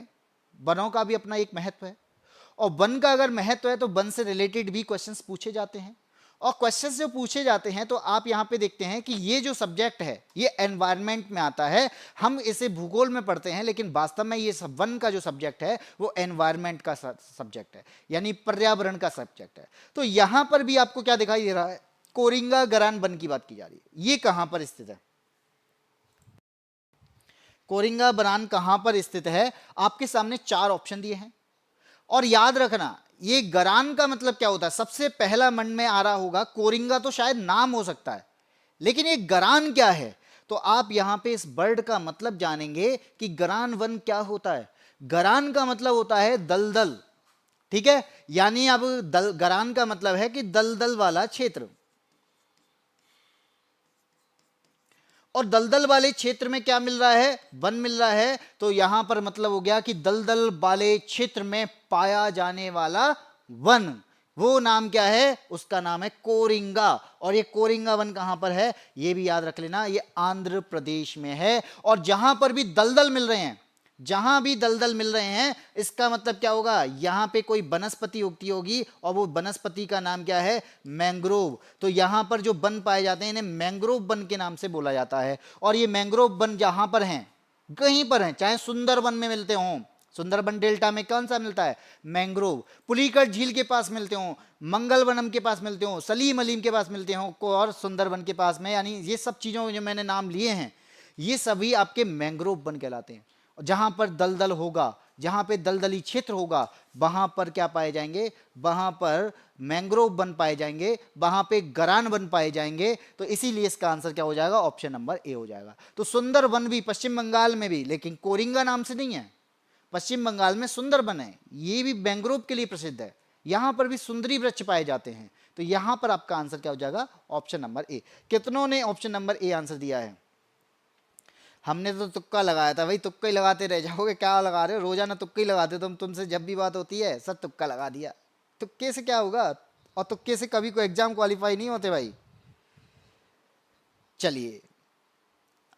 वनों का भी अपना एक महत्व है, और वन का अगर महत्व है तो वन से रिलेटेड भी क्वेश्चंस पूछे जाते हैं। और क्वेश्चंस जो पूछे जाते हैं, तो आप यहाँ पे देखते हैं कि ये जो सब्जेक्ट है ये एनवायरनमेंट में आता है। हम इसे भूगोल में पढ़ते हैं, लेकिन वास्तव में ये वन का जो सब्जेक्ट है वो एनवायरनमेंट का सब्जेक्ट है, यानी पर्यावरण का सब्जेक्ट है। तो यहाँ पर भी आपको क्या दिखाई दे रहा है? कोरिंगा गरान वन की बात की जा रही है। ये कहाँ पर स्थित है? कोरिंगा बरान कहां पर स्थित है? आपके सामने 4 ऑप्शन दिए हैं, और याद रखना ये गरान का मतलब क्या होता है? सबसे पहला मन में आ रहा होगा कोरिंगा, तो शायद नाम हो सकता है, लेकिन ये गरान क्या है? तो आप यहां पे इस वर्ड का मतलब जानेंगे कि गरान वन क्या होता है। गरान का मतलब होता है दलदल, ठीक है, यानी अब गरान का मतलब है कि दलदल वाला क्षेत्र, और दलदल वाले क्षेत्र में क्या मिल रहा है? वन मिल रहा है। तो यहां पर मतलब हो गया कि दलदल वाले क्षेत्र में पाया जाने वाला वन, वो नाम क्या है? उसका नाम है कोरिंगा। और ये कोरिंगा वन कहां पर है? ये भी याद रख लेना, ये आंध्र प्रदेश में है। और जहां पर भी दलदल मिल रहे हैं, जहां भी दलदल मिल रहे हैं, इसका मतलब क्या होगा? यहां पे कोई वनस्पति उगती होगी, और वो वनस्पति का नाम क्या है? मैंग्रोव। तो यहां पर जो वन पाए जाते हैं इन्हें मैंग्रोव वन के नाम से बोला जाता है। और ये मैंग्रोव वन जहां पर हैं, कहीं पर हैं, चाहे सुंदरबन में मिलते हों, सुंदरबन डेल्टा में कौन सा मिलता है? मैंग्रोव। पुलिकट झील के पास मिलते हों, मंगलवनम के पास मिलते हों, सलीम अलीम के पास मिलते हों, और सुंदरबन के पास में, यानी ये सब चीजों जो मैंने नाम लिए हैं ये सभी आपके मैंग्रोव वन कहलाते हैं। जहां पर दलदल होगा, जहां पे दलदली क्षेत्र होगा वहां पर क्या पाए जाएंगे, वहां पर मैंग्रोव बन पाए जाएंगे, वहां पे गरान बन पाए जाएंगे। तो इसीलिए इसका आंसर क्या हो जाएगा, ऑप्शन नंबर ए हो जाएगा। तो सुंदरबन भी पश्चिम बंगाल में भी, लेकिन कोरिंगा नाम से नहीं है, पश्चिम बंगाल में सुंदरबन है, ये भी मैंग्रोव के लिए प्रसिद्ध है, यहां पर भी सुंदरी वृक्ष पाए जाते हैं। तो यहां पर आपका आंसर क्या हो जाएगा, ऑप्शन नंबर ए। कितनों ने ऑप्शन नंबर ए आंसर दिया है? हमने तो तुक्का लगाया था भाई, तुक्का ही लगाते रह जाओगे, क्या लगा रहे हो, रोजाना तुक्का ही लगाते हो तुमसे जब भी बात होती है सब तुक्का लगा दिया। तुक्के से क्या होगा, और तुक्के से कभी कोई एग्जाम क्वालिफाई नहीं होते भाई। चलिए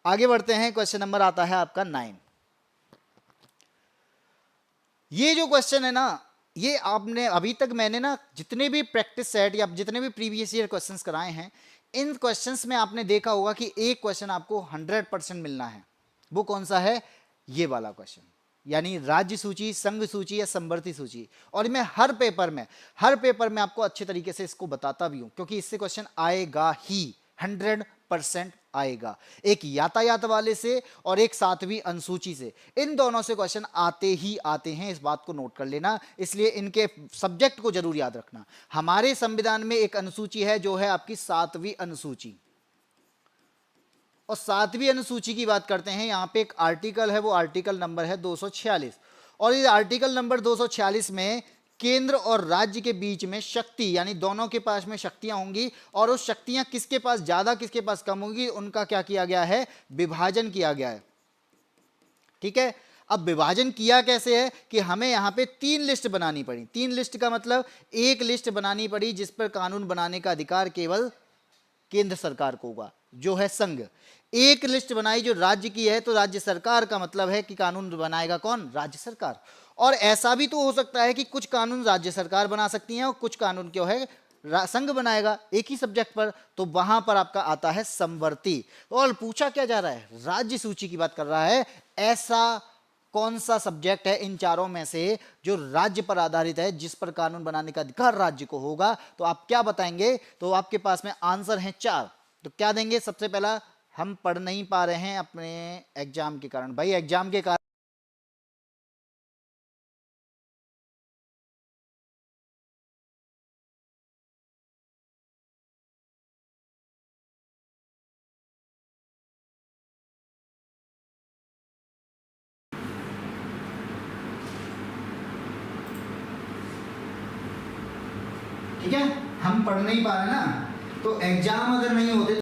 आगे बढ़ते हैं, क्वेश्चन नंबर आता है आपका 9। ये जो क्वेश्चन है ना, ये आपने अभी तक मैंने ना जितने भी प्रैक्टिस सेट या जितने भी प्रीवियस ईयर क्वेश्चंस कराए हैं, इन क्वेश्चंस में आपने देखा होगा कि एक क्वेश्चन आपको 100% मिलना है। वो कौन सा है, ये वाला क्वेश्चन, यानी राज्य सूची, संघ सूची या संवर्ती सूची। और मैं हर पेपर में आपको अच्छे तरीके से इसको बताता भी हूं, क्योंकि इससे क्वेश्चन आएगा ही, 100% आएगा। एक यातायात वाले से और एक सातवीं अनुसूची से, इन दोनों से क्वेश्चन आते ही आते हैं, इस बात को नोट कर लेना। इसलिए इनके सब्जेक्ट को जरूर याद रखना। हमारे संविधान में एक अनुसूची है जो है आपकी सातवीं अनुसूची, और सातवीं अनुसूची की बात करते हैं, यहां पे एक आर्टिकल है, वो आर्टिकल नंबर है 246। और इस आर्टिकल नंबर 246 में केंद्र और राज्य के बीच में शक्ति, यानी दोनों के पास में शक्तियां होंगी, और उस शक्तियां किसके पास ज्यादा किसके पास कम होंगी, उनका क्या किया गया है, विभाजन किया गया है। ठीक है, अब विभाजन किया कैसे है कि हमें यहां पे 3 लिस्ट बनानी पड़ी। 3 लिस्ट का मतलब एक लिस्ट बनानी पड़ी जिस पर कानून बनाने का अधिकार केवल केंद्र सरकार को होगा, जो है संघ। एक लिस्ट बनाई जो राज्य की है, तो राज्य सरकार का मतलब है कि कानून बनाएगा कौन, राज्य सरकार। और ऐसा भी तो हो सकता है कि कुछ कानून राज्य सरकार बना सकती है और कुछ कानून क्यों है संघ बनाएगा, एक ही सब्जेक्ट पर। तो वहां पर आपका आता है समवर्ती। और पूछा क्या जा रहा है, राज्य सूची की बात कर रहा है। ऐसा कौन सा सब्जेक्ट है इन चारों में से जो राज्य पर आधारित है, जिस पर कानून बनाने का अधिकार राज्य को होगा? तो आप क्या बताएंगे? तो आपके पास में आंसर है 4। तो क्या देंगे? सबसे पहला, हम पढ़ नहीं पा रहे हैं अपने एग्जाम के कारण। भाई एग्जाम के कारण ठीक है, हम पढ़ नहीं पा रहे ना, तो एग्जाम अगर नहीं होते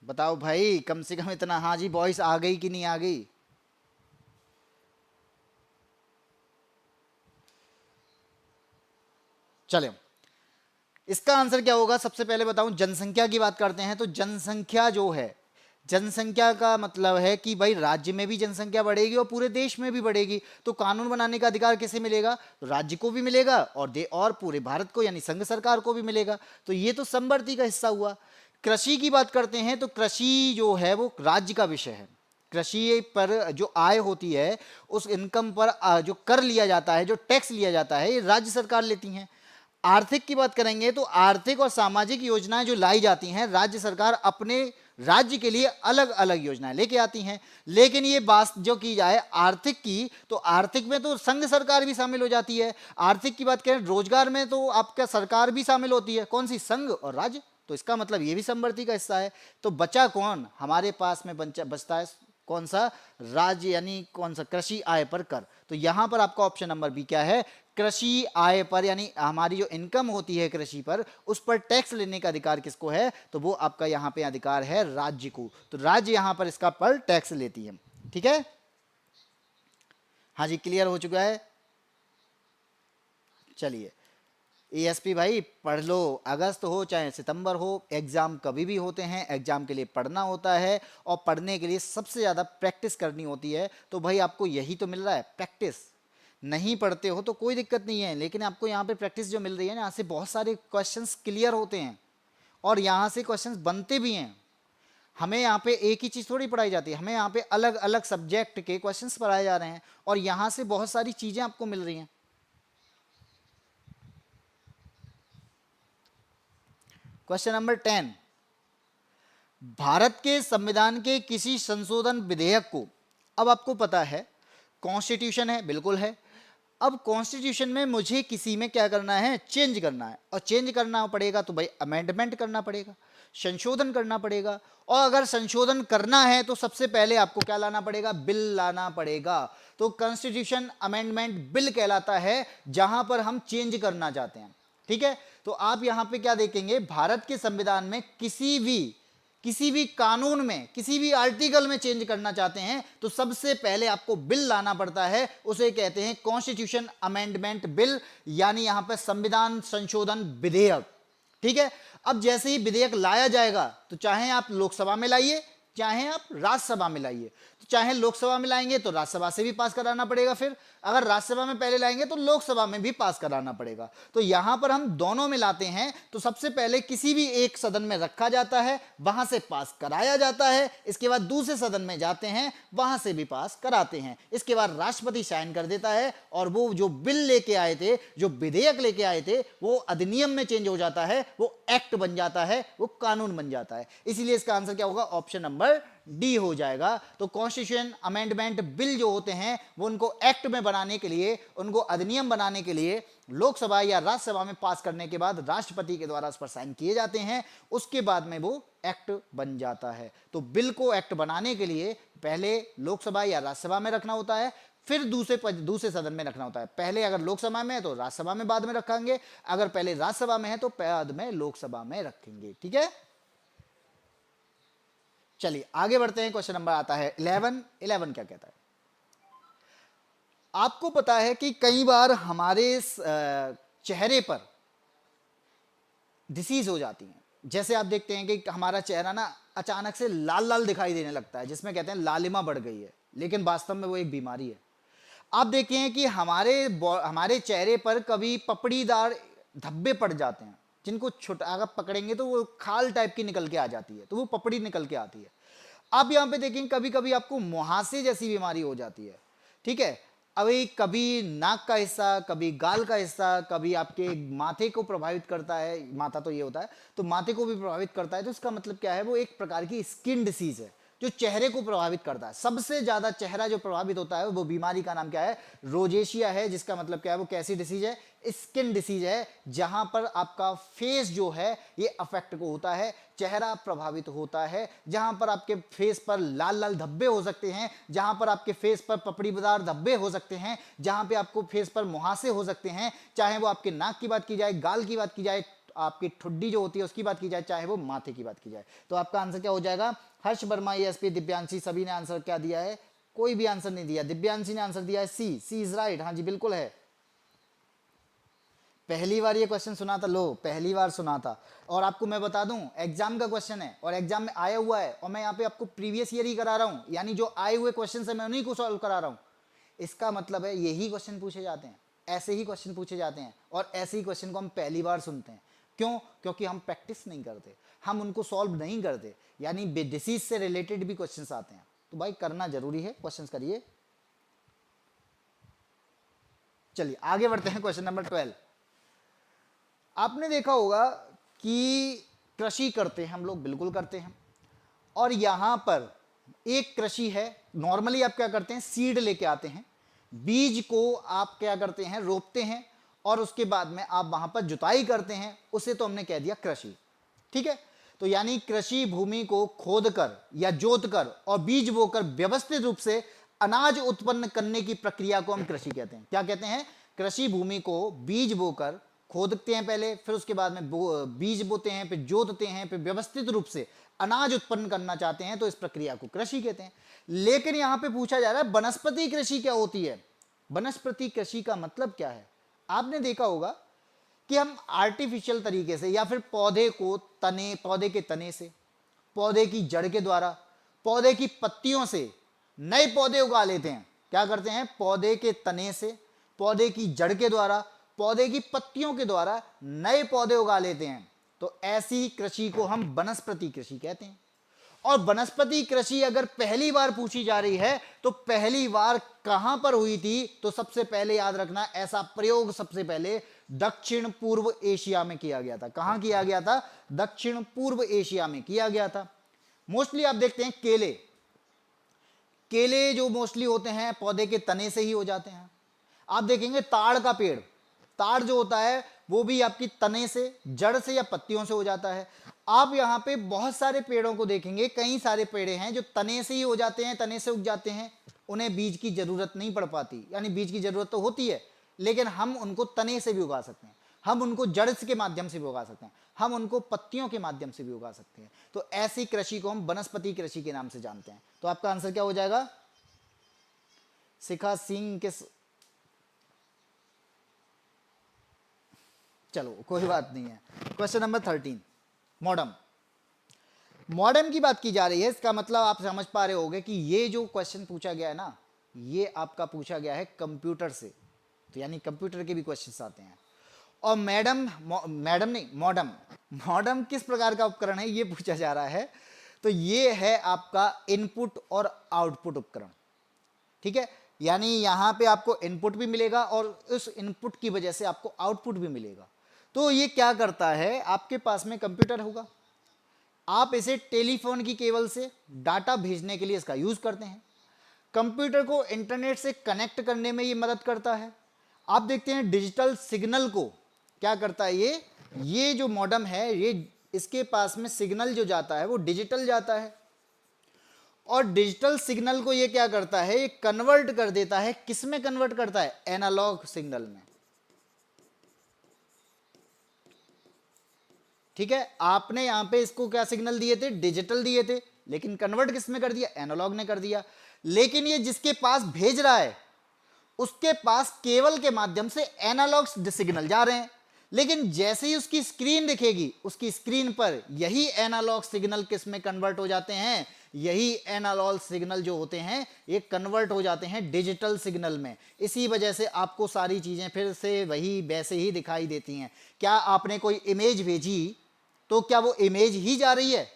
बताओ भाई, कम से कम इतना हाँ जी वॉइस आ गई कि नहीं आ गई? चले, इसका आंसर क्या होगा? सबसे पहले बताऊं, जनसंख्या की बात करते हैं। तो जनसंख्या जो है, जनसंख्या का मतलब है कि भाई राज्य में भी जनसंख्या बढ़ेगी और पूरे देश में भी बढ़ेगी। तो कानून बनाने का अधिकार किसे मिलेगा? तो राज्य को भी मिलेगा और पूरे भारत को यानी संघ सरकार को भी मिलेगा। तो ये तो समवर्ती का हिस्सा हुआ। कृषि की बात करते हैं तो कृषि जो है वो राज्य का विषय है। कृषि पर जो आय होती है, उस इनकम पर जो कर लिया जाता है, जो टैक्स लिया जाता है, ये राज्य सरकार लेती हैं। आर्थिक की बात करेंगे तो आर्थिक और सामाजिक योजनाएं जो लाई जाती हैं, राज्य सरकार अपने राज्य के लिए अलग अलग योजनाएं लेके आती हैं। लेकिन ये बात जो की जाए आर्थिक की, तो आर्थिक में तो संघ सरकार भी शामिल हो जाती है। आर्थिक की बात करें, रोजगार में तो आपका सरकार भी शामिल होती है, कौन सी, संघ और राज्य। तो इसका मतलब ये भी समवर्ती का हिस्सा है। तो बचा कौन हमारे पास में, बचता है कौन सा, राज्य, यानी कौन सा, कृषि आय पर कर। तो यहां पर आपका ऑप्शन नंबर बी क्या है, कृषि आय पर, यानी हमारी जो इनकम होती है कृषि पर, उस पर टैक्स लेने का अधिकार किसको है? तो वो आपका यहां पे अधिकार है राज्य को। तो राज्य यहां पर इसका पर टैक्स लेती है। ठीक है, हाँ जी, क्लियर हो चुका है। चलिए, एएसपी भाई पढ़ लो, अगस्त हो चाहे सितंबर हो, एग्जाम कभी भी होते हैं, एग्जाम के लिए पढ़ना होता है और पढ़ने के लिए सबसे ज़्यादा प्रैक्टिस करनी होती है। तो भाई आपको यही तो मिल रहा है, प्रैक्टिस। नहीं पढ़ते हो तो कोई दिक्कत नहीं है, लेकिन आपको यहाँ पे प्रैक्टिस जो मिल रही है ना, यहाँ से बहुत सारे क्वेश्चंस क्लियर होते हैं और यहाँ से क्वेश्चंस बनते भी हैं। हमें यहाँ पे एक ही चीज थोड़ी पढ़ाई जाती है, हमें यहाँ पे अलग अलग सब्जेक्ट के क्वेश्चंस पढ़ाए जा रहे हैं और यहाँ से बहुत सारी चीजें आपको मिल रही हैं। क्वेश्चन नंबर 10, भारत के संविधान के किसी संशोधन विधेयक को, अब आपको पता है कॉन्स्टिट्यूशन है, बिल्कुल है। अब कॉन्स्टिट्यूशन में मुझे किसी में क्या करना है, चेंज करना है, और चेंज करना पड़ेगा तो भाई अमेंडमेंट करना पड़ेगा, संशोधन करना पड़ेगा। और अगर संशोधन करना है तो सबसे पहले आपको क्या लाना पड़ेगा, बिल लाना पड़ेगा। तो कॉन्स्टिट्यूशन अमेंडमेंट बिल कहलाता है जहां पर हम चेंज करना चाहते हैं। ठीक है, तो आप यहां पे क्या देखेंगे, भारत के संविधान में किसी भी कानून में, किसी भी आर्टिकल में चेंज करना चाहते हैं तो सबसे पहले आपको बिल लाना पड़ता है, उसे कहते हैं कॉन्स्टिट्यूशन अमेंडमेंट बिल, यानी यहां पर संविधान संशोधन विधेयक। ठीक है, अब जैसे ही विधेयक लाया जाएगा तो चाहे आप लोकसभा में लाइए, चाहे आप राज्यसभा में लाइए, तो चाहे लोकसभा में लाएंगे तो राज्यसभा से भी पास कराना पड़ेगा, फिर अगर राज्यसभा में पहले लाएंगे तो लोकसभा में भी पास कराना पड़ेगा। तो यहां पर हम दोनों में लाते हैं तो सबसे पहले किसी भी एक सदन में रखा जाता है, वहां से पास कराया जाता है, इसके बाद दूसरे सदन में जाते हैं, वहां से भी पास कराते हैं, इसके बाद राष्ट्रपति साइन कर देता है और वो जो बिल लेके आए थे, जो विधेयक लेके आए थे, वो अधिनियम में चेंज हो जाता है, वो एक्ट बन जाता है, वो कानून बन जाता है। इसीलिए इसका आंसर क्या होगा, ऑप्शन नंबर डी हो जाएगा। तो कॉन्स्टिट्यूशन अमेंडमेंट बिल जो होते हैं वो उनको एक्ट में बनाने के लिए, उनको अधिनियम बनाने के लिए लोकसभा या राज्यसभा में पास करने के बाद राष्ट्रपति के द्वारा उस पर साइन किए जाते हैं, उसके बाद में वो एक्ट बन जाता है। तो बिल को एक्ट बनाने के लिए पहले लोकसभा या राज्यसभा में रखना होता है, फिर दूसरे सदन में रखना होता है। पहले अगर लोकसभा में है तो राज्यसभा में बाद में रखेंगे, अगर पहले राज्यसभा में है तो बाद में लोकसभा में रखेंगे। ठीक है, चलिए आगे बढ़ते हैं। क्वेश्चन नंबर आता है 11 क्या कहता है। आपको पता है कि कई बार हमारे चेहरे पर डिसीज हो जाती हैं, जैसे आप देखते हैं कि हमारा चेहरा ना अचानक से लाल लाल दिखाई देने लगता है, जिसमें कहते हैं लालिमा बढ़ गई है, लेकिन वास्तव में वो एक बीमारी है। आप देखें कि हमारे चेहरे पर कभी पपड़ीदार धब्बे पड़ जाते हैं, जिनको छोटा अगर पकड़ेंगे तो वो खाल टाइप की निकल के आ जाती है, तो वो पपड़ी निकल के आती है। आप यहाँ पे देखेंगे कभी कभी आपको मुहासे जैसी बीमारी हो जाती है। ठीक है, अभी कभी नाक का हिस्सा, कभी गाल का हिस्सा, कभी आपके माथे को प्रभावित करता है, माथा तो ये होता है, तो माथे को भी प्रभावित करता है। तो इसका मतलब क्या है, वो एक प्रकार की स्किन डिसीज है जो चेहरे को प्रभावित करता है। सबसे ज्यादा चेहरा जो प्रभावित होता है वो बीमारी का नाम क्या है, रोजेशिया है, जिसका मतलब क्या है, वो कैसी डिसीज है, स्किन डिसीज है, जहां पर आपका फेस जो है ये अफेक्ट को होता है, चेहरा प्रभावित होता है, जहां पर आपके फेस पर लाल लाल धब्बे हो सकते हैं, जहां पर आपके फेस पर पपड़ीदार धब्बे हो सकते हैं, जहां पे आपको फेस पर मुहासे हो सकते हैं, चाहे वो आपके नाक की बात की जाए, गाल की बात की जाए, आपकी ठुड्डी जो होती है उसकी बात की जाए, चाहे वो माथे की बात की जाए। तो आपका आंसर क्या हो जाएगा, हर्ष वर्मा, एएसपी, दिव्यांशी, सभी ने आंसर क्या दिया है, कोई भी आंसर नहीं दिया। दिव्यांशी ने आंसर दिया है सी इज राइट। हाँ जी बिल्कुल है, पहली बार ये क्वेश्चन सुना था, लो पहली बार सुना था। और आपको मैं बता दूं एग्जाम का क्वेश्चन है और एग्जाम में आया हुआ है, और मैं यहाँ पे आपको प्रीवियस ईयर ही करा रहा हूँ, यानी जो आए हुए क्वेश्चन है मैं उन्हीं को सॉल्व करा रहा हूँ। इसका मतलब है यही क्वेश्चन पूछे जाते हैं, ऐसे ही क्वेश्चन पूछे जाते हैं, और ऐसे ही क्वेश्चन को हम पहली बार सुनते हैं। क्यों? क्योंकि हम प्रैक्टिस नहीं करते, हम उनको सॉल्व नहीं करते, यानी डिसीज से रिलेटेड भी क्वेश्चंस आते हैं। तो भाई करना जरूरी है, क्वेश्चंस करिए। चलिए आगे बढ़ते हैं। क्वेश्चन नंबर 12, आपने देखा होगा कि कृषि करते हैं हम लोग, बिल्कुल करते हैं, और यहां पर एक कृषि है, नॉर्मली आप क्या करते हैं, सीड लेके आते हैं, बीज को आप क्या करते हैं, रोपते हैं, और उसके बाद में आप वहां पर जुताई करते हैं, उसे तो हमने कह दिया कृषि। ठीक है, तो यानी कृषि भूमि को खोदकर या जोतकर और बीज बोकर व्यवस्थित रूप से अनाज उत्पन्न करने की प्रक्रिया को हम कृषि कहते हैं। क्या कहते हैं, कृषि भूमि को बीज बोकर खोदते हैं पहले, फिर उसके बाद में बीज बोते हैं, फिर जोतते हैं, फिर व्यवस्थित रूप से अनाज उत्पन्न करना चाहते हैं, तो इस प्रक्रिया को कृषि कहते हैं। लेकिन यहां पे पूछा जा रहा है वनस्पति कृषि क्या होती है। वनस्पति कृषि का मतलब क्या है, आपने देखा होगा कि हम आर्टिफिशियल तरीके से या फिर पौधे के तने से, पौधे की जड़ के द्वारा, पौधे की पत्तियों से नए पौधे उगा लेते हैं। क्या करते हैं, पौधे के तने से, पौधे की जड़ के द्वारा, पौधे की पत्तियों के द्वारा नए पौधे उगा लेते हैं। तो ऐसी कृषि को हम वनस्पति कृषि कहते हैं। और वनस्पति कृषि अगर पहली बार पूछी जा रही है तो पहली बार कहां पर हुई थी, तो सबसे पहले याद रखना ऐसा प्रयोग सबसे पहले दक्षिण पूर्व एशिया में किया गया था। कहां किया गया था? दक्षिण पूर्व एशिया में किया गया था। मोस्टली आप देखते हैं केले, केले जो मोस्टली होते हैं पौधे के तने से ही हो जाते हैं। आप देखेंगे ताड़ का पेड़, ताड़ जो होता है वो भी आपकी तने से, जड़ से या पत्तियों से हो जाता है। आप यहाँ पे बहुत सारे पेड़ों को देखेंगे, कई सारे पेड़ हैं जो तने से ही हो जाते हैं, तने से उग जाते हैं, उन्हें बीज की जरूरत नहीं पड़ पाती। यानी बीज की जरूरत तो होती है लेकिन हम उनको तने से भी उगा सकते हैं, हम उनको जड़ के माध्यम से भी उगा सकते हैं, हम उनको पत्तियों के माध्यम से भी उगा सकते हैं। तो ऐसी कृषि को हम वनस्पति कृषि के नाम से जानते हैं। तो आपका आंसर क्या हो जाएगा? शिखा सिंह के चलो कोई बात नहीं है। Question number 13, modem. मॉडम की बात की जा रही है, इसका मतलब आप समझ पा रहे होंगे कि ये जो क्वेश्चन पूछा गया है ना, ये आपका पूछा गया है कंप्यूटर से, तो यानी कंप्यूटर के भी क्वेश्चंस आते हैं। और मैडम नहीं, मॉडम, मॉडम किस प्रकार का उपकरण है ये पूछा जा रहा है। तो ये है आपका इनपुट और आउटपुट उपकरण, ठीक है। यानी यहां पे आपको इनपुट भी मिलेगा और उस इनपुट की वजह से आपको आउटपुट भी मिलेगा। तो ये क्या करता है, आपके पास में कंप्यूटर होगा, आप इसे टेलीफोन की केबल से डाटा भेजने के लिए इसका यूज करते हैं। कंप्यूटर को इंटरनेट से कनेक्ट करने में ये मदद करता है। आप देखते हैं डिजिटल सिग्नल को क्या करता है, ये जो मॉडम है, ये इसके पास में सिग्नल जो जाता है वो डिजिटल जाता है, और डिजिटल सिग्नल को ये क्या करता है, ये कन्वर्ट कर देता है। किस में कन्वर्ट करता है? एनालॉग सिग्नल में, ठीक है। आपने यहां पे इसको क्या सिग्नल दिए थे? डिजिटल दिए थे, लेकिन कन्वर्ट किस में कर दिया? एनालॉग ने कर दिया। लेकिन ये जिसके पास भेज रहा है उसके पास केबल के माध्यम से एनालॉग सिग्नल जा रहे हैं, लेकिन जैसे ही उसकी स्क्रीन दिखेगी, उसकी स्क्रीन पर यही एनालॉग सिग्नल किस में कन्वर्ट हो जाते हैं? यही एनालॉग सिग्नल जो होते हैं ये कन्वर्ट हो जाते हैं डिजिटल सिग्नल में। इसी वजह से आपको सारी चीजें फिर से वही वैसे ही दिखाई देती हैं। क्या आपने कोई इमेज भेजी तो क्या वो इमेज ही जा रही है?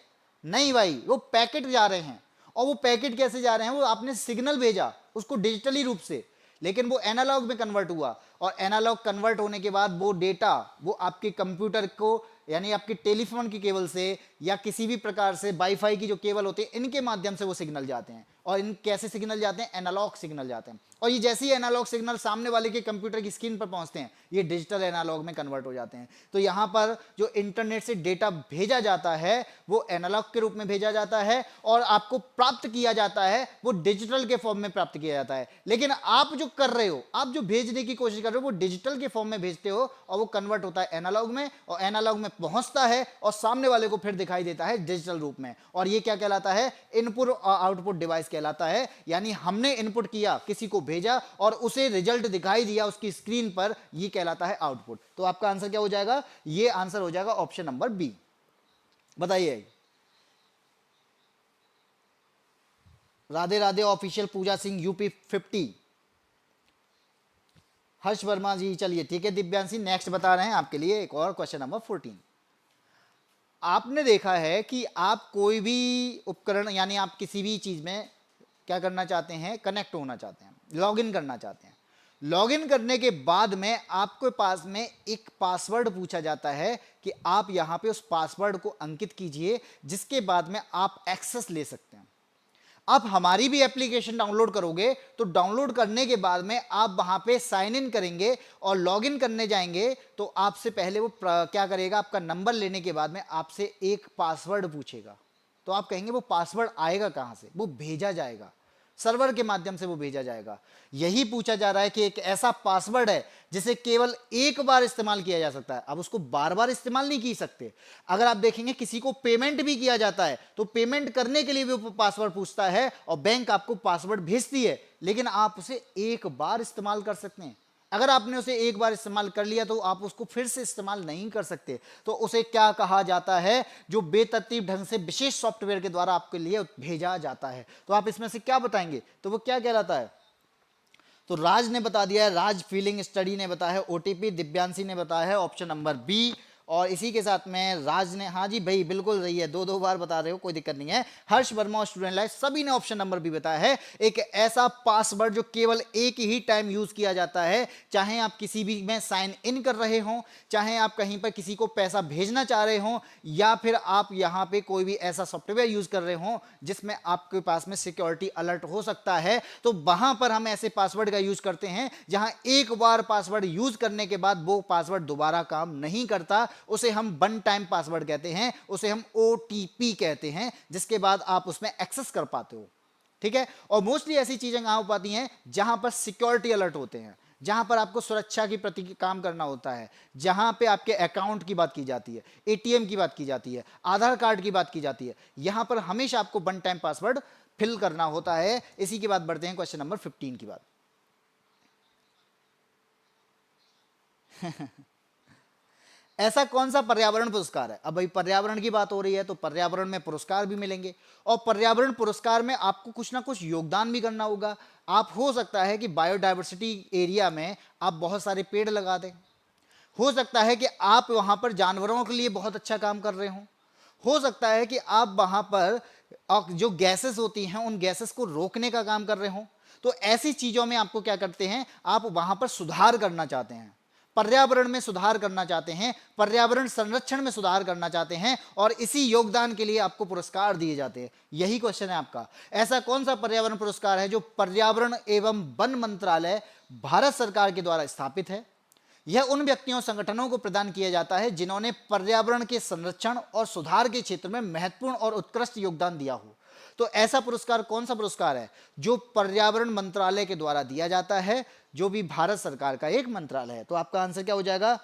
नहीं भाई, वो पैकेट जा रहे हैं। और वो पैकेट कैसे जा रहे हैं? वो आपने सिग्नल भेजा उसको डिजिटली रूप से, लेकिन वो एनालॉग में कन्वर्ट हुआ, और एनालॉग कन्वर्ट होने के बाद वो डेटा वो आपके कंप्यूटर को, यानी आपके टेलीफोन की केबल से या किसी भी प्रकार से वाईफाई की जो केबल होती है इनके माध्यम से वो सिग्नल जाते हैं। और इन कैसे सिग्नल जाते हैं? एनालॉग सिग्नल जाते हैं। और ये जैसे ही एनालॉग सिग्नल सामने वाले के कंप्यूटर की स्क्रीन पर पहुंचते हैं ये डिजिटल एनालॉग में कन्वर्ट हो जाते हैं। तो यहाँ पर जो इंटरनेट से डेटा भेजा जाता है वो एनालॉग के रूप में भेजा जाता है, और आपको प्राप्त किया जाता है वो डिजिटल के फॉर्म में प्राप्त किया जाता है। लेकिन आप जो कर रहे हो, आप जो भेजने की कोशिश कर रहे हो वो डिजिटल के फॉर्म में भेजते हो, और वो कन्वर्ट होता है एनालॉग में, और एनालॉग में पहुंचता है और सामने वाले को फिर दिखाई देता है डिजिटल रूप में। और ये क्या कहलाता है? इनपुट और आउटपुट डिवाइस कहलाता है। यानी हमने इनपुट किया, किसी को भेजा और उसे रिजल्ट दिखाई दिया उसकी स्क्रीन पर, ये कहलाता है आउटपुट। तो आपका आंसर क्या हो जाएगा? ये आंसर हो जाएगा ऑप्शन नंबर बी। बताइए। Radhe Radhe official Puja Singh UP 50। हर्ष वर्मा जी, चलिए ठीक है। दिव्यांशी नेक्स्ट बता रहे हैं आपके लिए एक और क्वेश्चन नंबर 14। आपने देखा है कि आप कोई भी उपकरण, यानी आप किसी भी चीज में क्या करना चाहते हैं? कनेक्ट होना चाहते हैं, लॉगिन करना चाहते हैं। लॉगिन करने के बाद में आपके पास में एक पासवर्ड पूछा जाता है कि आप यहां पे उस पासवर्ड को अंकित कीजिए, जिसके बाद में आप एक्सेस ले सकते हैं। आप हमारी भी एप्लीकेशन डाउनलोड करोगे तो डाउनलोड करने के बाद में आप वहां पे साइन इन करेंगे और लॉगिन करने जाएंगे तो आपसे पहले वो क्या करेगा? आपका नंबर लेने के बाद में आपसे एक पासवर्ड पूछेगा। तो आप कहेंगे वो पासवर्ड आएगा कहां से? वो भेजा जाएगा, सर्वर के माध्यम से वो भेजा जाएगा। यही पूछा जा रहा है कि एक ऐसा पासवर्ड है जिसे केवल एक बार इस्तेमाल किया जा सकता है, अब उसको बार बार इस्तेमाल नहीं की सकते। अगर आप देखेंगे किसी को पेमेंट भी किया जाता है तो पेमेंट करने के लिए भी वो पासवर्ड पूछता है और बैंक आपको पासवर्ड भेजती है, लेकिन आप उसे एक बार इस्तेमाल कर सकते हैं। अगर आपने उसे एक बार इस्तेमाल कर लिया तो आप उसको फिर से इस्तेमाल नहीं कर सकते। तो उसे क्या कहा जाता है? जो बेतरतीब ढंग से विशेष सॉफ्टवेयर के द्वारा आपके लिए भेजा जाता है। तो आप इसमें से क्या बताएंगे? तो वो क्या कहलाता है? तो राज ने बता दिया है, राज फीलिंग स्टडी ने बताया है ओटीपी, दिव्यांशी ने बताया है ऑप्शन नंबर बी, और इसी के साथ में राज ने, हाँ जी भाई बिल्कुल सही है, 2 बार बता रहे हो, कोई दिक्कत नहीं है। हर्ष वर्मा और स्टूडेंट लाइफ सभी ने ऑप्शन नंबर भी बताया है। एक ऐसा पासवर्ड जो केवल एक ही टाइम यूज किया जाता है, चाहे आप किसी भी में साइन इन कर रहे हो, चाहे आप कहीं पर किसी को पैसा भेजना चाह रहे हो, या फिर आप यहां पे कोई भी ऐसा सॉफ्टवेयर यूज कर रहे हो जिसमें आपके पास में सिक्योरिटी अलर्ट हो सकता है, तो वहां पर हम ऐसे पासवर्ड का यूज करते हैं जहां एक बार पासवर्ड यूज करने के बाद वो पासवर्ड दोबारा काम नहीं करता, उसे हम वन टाइम पासवर्ड कहते हैं, उसे हम OTP कहते हैं, जिसके बाद आप उसमें एक्सेस कर पाते हो। ठीक है, और मोस्टली ऐसी चीजें कहां हो पाती हैं जहां पर सिक्योरिटी अलर्ट होते हैं, जहां पर आपको सुरक्षा की प्रति काम करना होता है, जहां पे आपके अकाउंट की बात की जाती है, ATM की बात की जाती है, आधार कार्ड की बात की जाती है, यहां पर हमेशा आपको वन टाइम पासवर्ड फिल करना होता है। इसी के बाद बढ़ते हैं क्वेश्चन नंबर 15 की बात। ऐसा कौन सा पर्यावरण पुरस्कार है? अब भाई पर्यावरण की बात हो रही है तो पर्यावरण में पुरस्कार भी मिलेंगे, और पर्यावरण पुरस्कार में आपको कुछ ना कुछ योगदान भी करना होगा। आप, हो सकता है कि बायोडाइवर्सिटी एरिया में आप बहुत सारे पेड़ लगा दें, हो सकता है कि आप वहां पर जानवरों के लिए बहुत अच्छा काम कर रहे हो सकता है कि आप वहां पर जो गैसेस होती हैं उन गैसेस को रोकने का काम कर रहे हो। तो ऐसी चीजों में आपको क्या करते हैं, आप वहां पर सुधार करना चाहते हैं, पर्यावरण में सुधार करना चाहते हैं, पर्यावरण संरक्षण में सुधार करना चाहते हैं, और इसी योगदान के लिए आपको पुरस्कार दिए जाते हैं। यही क्वेश्चन है आपका। ऐसा कौन सा पर्यावरण पुरस्कार है जो पर्यावरण एवं वन मंत्रालय भारत सरकार के द्वारा स्थापित है? यह उन व्यक्तियों संगठनों को प्रदान किया जाता है जिन्होंने पर्यावरण के संरक्षण और सुधार के क्षेत्र में महत्वपूर्ण और उत्कृष्ट योगदान दिया हो। तो ऐसा पुरस्कार कौन सा पुरस्कार है जो पर्यावरण मंत्रालय के द्वारा दिया जाता है, जो भी भारत सरकार का एक मंत्रालय है? तो आपका आंसर क्या हो जाएगा?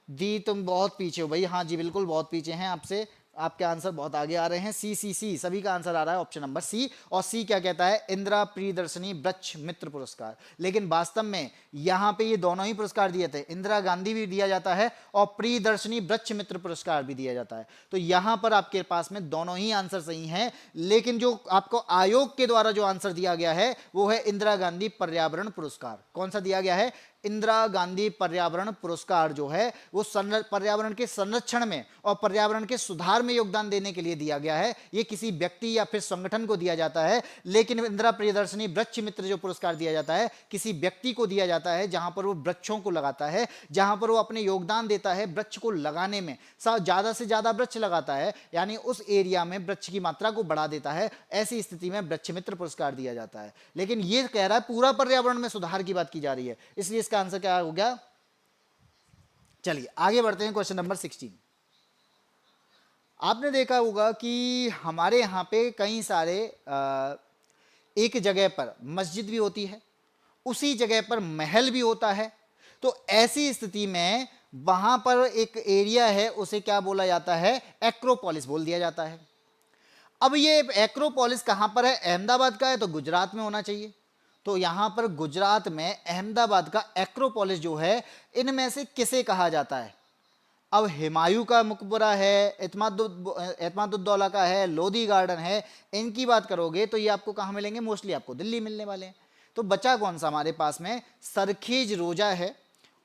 दी, तुम बहुत पीछे हो भाई। हाँ जी बिल्कुल बहुत पीछे हैं आपसे, आपके आंसर बहुत आगे आ रहे हैं। सी, सभी का आंसर आ रहा है ऑप्शन नंबर सी। और सी क्या कहता है? इंदिरा प्रियदर्शनी वृक्ष मित्र पुरस्कार। लेकिन वास्तव में यहां पे ये दोनों ही पुरस्कार दिए थे, इंदिरा गांधी भी दिया जाता है और प्रियदर्शनी वृक्ष मित्र पुरस्कार भी दिया जाता है। तो यहां पर आपके पास में दोनों ही आंसर सही हैं, लेकिन जो आपको आयोग के द्वारा जो आंसर दिया गया है वो है इंदिरा गांधी पर्यावरण पुरस्कार। कौन सा दिया गया है? इंदिरा गांधी पर्यावरण पुरस्कार जो है वो पर्यावरण के संरक्षण में और पर्यावरण के सुधार में योगदान देने के लिए दिया गया है। ये किसी व्यक्ति या फिर संगठन को दिया जाता है, लेकिन इंदिरा प्रियदर्शनी वृक्ष मित्र जो पुरस्कार दिया जाता है किसी व्यक्ति को दिया जाता है जहां पर वो वृक्षों को लगाता है, जहां पर वो अपने योगदान देता है वृक्ष को लगाने में, ज्यादा से ज्यादा वृक्ष लगाता है, यानी उस एरिया में वृक्ष की मात्रा को बढ़ा देता है। ऐसी स्थिति में वृक्ष मित्र पुरस्कार दिया जाता है। लेकिन ये कह रहा है पूरा पर्यावरण में सुधार की बात की जा रही है, इसलिए इसका आंसर क्या हो गया? चलिए आगे बढ़ते हैं क्वेश्चन नंबर 16। आपने देखा होगा कि हमारे यहां पे कई सारे एक जगह पर मस्जिद भी होती है, उसी जगह पर महल भी होता है। तो ऐसी स्थिति में वहां पर एक एरिया है, उसे क्या बोला जाता है? एक्रोपोलिस बोल दिया जाता है। अब ये एक्रोपोलिस कहां पर है? अहमदाबाद का है तो गुजरात में होना चाहिए। तो यहां पर गुजरात में अहमदाबाद का एक्रोपोलिस जो है, इनमें से किसे कहा जाता है? अब हुमायूं का मकबरा है, एतमादुद्दौला का है, लोधी गार्डन है, इनकी बात करोगे तो ये आपको कहाँ मिलेंगे? मोस्टली आपको दिल्ली मिलने वाले हैं। तो बचा कौन सा हमारे पास में? सरखेज रोजा है,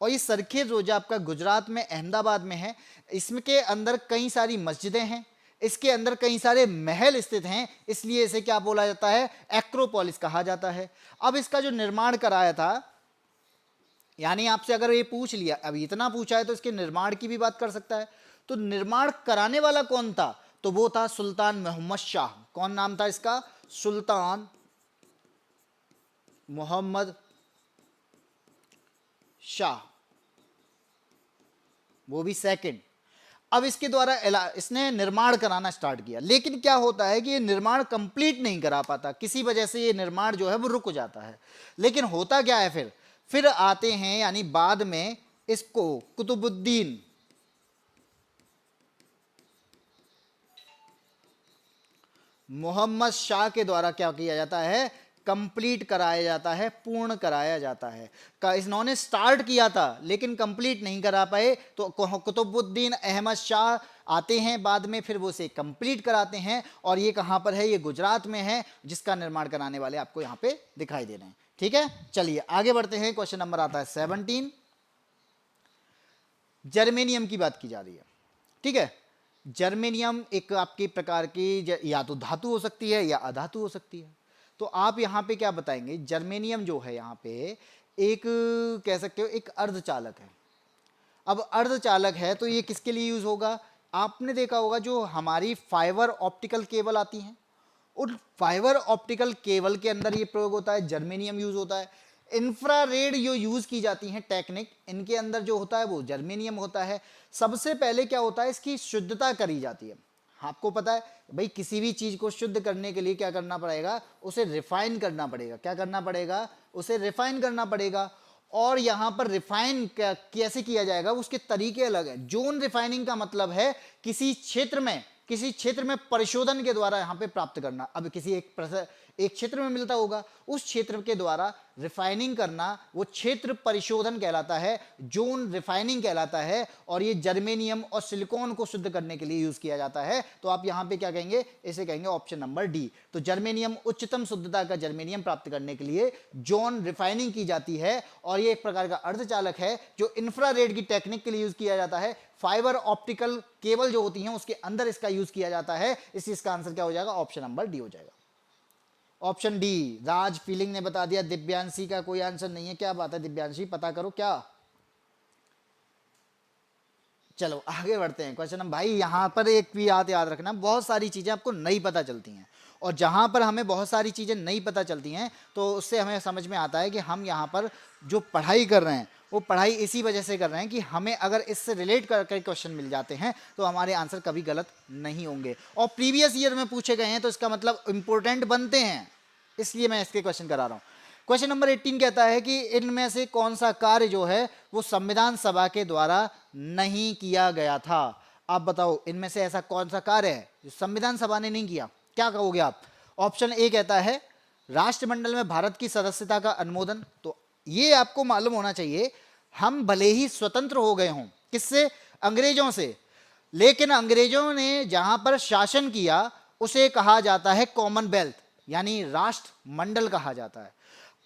और ये सरखेज रोजा आपका गुजरात में अहमदाबाद में है। इसके अंदर कई सारी मस्जिदें हैं, इसके अंदर कई सारे महल स्थित हैं, इसलिए इसे क्या बोला जाता है? एक्रोपोलिस कहा जाता है। अब इसका जो निर्माण कराया था, यानी आपसे अगर ये पूछ लिया, अब इतना पूछा है तो इसके निर्माण की भी बात कर सकता है। तो निर्माण कराने वाला कौन था? तो वो था सुल्तान मोहम्मद शाह। कौन नाम था इसका? सुल्तान मोहम्मद शाह, वो भी सेकंड। अब इसके द्वारा इसने निर्माण कराना स्टार्ट किया, लेकिन क्या होता है कि ये निर्माण कंप्लीट नहीं करा पाता, किसी वजह से ये निर्माण जो है वो रुक जाता है। लेकिन होता क्या है, फिर आते हैं, यानी बाद में इसको कुतुबुद्दीन मोहम्मद शाह के द्वारा क्या किया जाता है? कंप्लीट कराया जाता है, पूर्ण कराया जाता है। इन्होंने स्टार्ट किया था लेकिन कंप्लीट नहीं करा पाए, तो कुतुबुद्दीन अहमद शाह आते हैं बाद में, फिर वो इसे कंप्लीट कराते हैं। और ये कहाँ पर है? ये गुजरात में है, जिसका निर्माण कराने वाले आपको यहाँ पे दिखाई दे रहे हैं। ठीक है, चलिए आगे बढ़ते हैं। क्वेश्चन नंबर आता है 17। जर्मेनियम की बात की जा रही है, ठीक है। जर्मेनियम एक आपके प्रकार की या तो धातु हो सकती है या अधातु हो सकती है। तो आप यहाँ पे क्या बताएंगे, जर्मेनियम जो है यहाँ पे एक कह सकते हो एक अर्धचालक है। अब अर्धचालक है तो ये किसके लिए यूज होगा, आपने देखा होगा जो हमारी फाइबर ऑप्टिकल केबल आती हैं, उन फाइबर ऑप्टिकल केबल के अंदर ये प्रयोग होता है, जर्मेनियम यूज होता है। इंफ्रारेड जो यूज की जाती हैं टेक्निक, इनके अंदर जो होता है वो जर्मेनियम होता है। सबसे पहले क्या होता है, इसकी शुद्धता करी जाती है। आपको पता है भाई, किसी भी चीज को शुद्ध करने के लिए क्या करना पड़ेगा, उसे रिफाइन करना पड़ेगा। क्या करना पड़ेगा, उसे रिफाइन करना पड़ेगा। और यहां पर रिफाइन कैसे किया जाएगा, उसके तरीके अलग है। जोन रिफाइनिंग का मतलब है किसी क्षेत्र में परिशोधन के द्वारा यहां पे प्राप्त करना। अब किसी एक क्षेत्र में मिलता होगा, उस क्षेत्र के द्वारा रिफाइनिंग करना, वो क्षेत्र परिशोधन कहलाता है, जोन रिफाइनिंग कहलाता है। और ये जर्मेनियम और सिलिकॉन को शुद्ध करने के लिए यूज किया जाता है। तो आप यहां पे क्या कहेंगे, इसे कहेंगे ऑप्शन नंबर डी। तो जर्मेनियम, उच्चतम शुद्धता का जर्मेनियम प्राप्त करने के लिए जोन रिफाइनिंग की जाती है। और ये एक प्रकार का अर्धचालक है जो इंफ्रारेड की टेक्निक के लिए यूज किया जाता है। फाइबर ऑप्टिकल केबल जो होती हैं उसके अंदर इसका यूज किया जाता है। इसलिए इसका आंसर क्या हो जाएगा, ऑप्शन नंबर डी हो जाएगा। Option D. राज फीलिंग ने बता दिया, दिव्यांशी का कोई आंसर नहीं है। क्या बात है दिव्यांशी, पता करो क्या। चलो आगे बढ़ते हैं क्वेश्चन हम। भाई यहां पर एक भी याद रखना, बहुत सारी चीजें आपको नहीं पता चलती हैं, और जहां पर हमें बहुत सारी चीजें नहीं पता चलती हैं तो उससे हमें समझ में आता है कि हम यहां पर जो पढ़ाई कर रहे हैं वो पढ़ाई इसी वजह से कर रहे हैं कि हमें अगर इससे रिलेट करके क्वेश्चन मिल जाते हैं तो हमारे आंसर कभी गलत नहीं होंगे। और प्रीवियस ईयर में पूछे गए हैं तो इसका मतलब इंपॉर्टेंट बनते हैं, इसलिए मैं इसके क्वेश्चन करा रहा हूं। क्वेश्चन नंबर 18 कहता है कि इनमें से कौन सा कार्य जो है वो संविधान सभा के द्वारा नहीं किया गया था। आप बताओ इनमें से ऐसा कौन सा कार्य है जो संविधान सभा ने नहीं किया, क्या कहोगे आप। ऑप्शन ए कहता है राष्ट्रमंडल में भारत की सदस्यता का अनुमोदन। तो ये आपको मालूम होना चाहिए, हम भले ही स्वतंत्र हो गए हों, किससे, अंग्रेजों से, लेकिन अंग्रेजों ने जहां पर शासन किया उसे कहा जाता है कॉमनवेल्थ, यानी राष्ट्रमंडल कहा जाता है।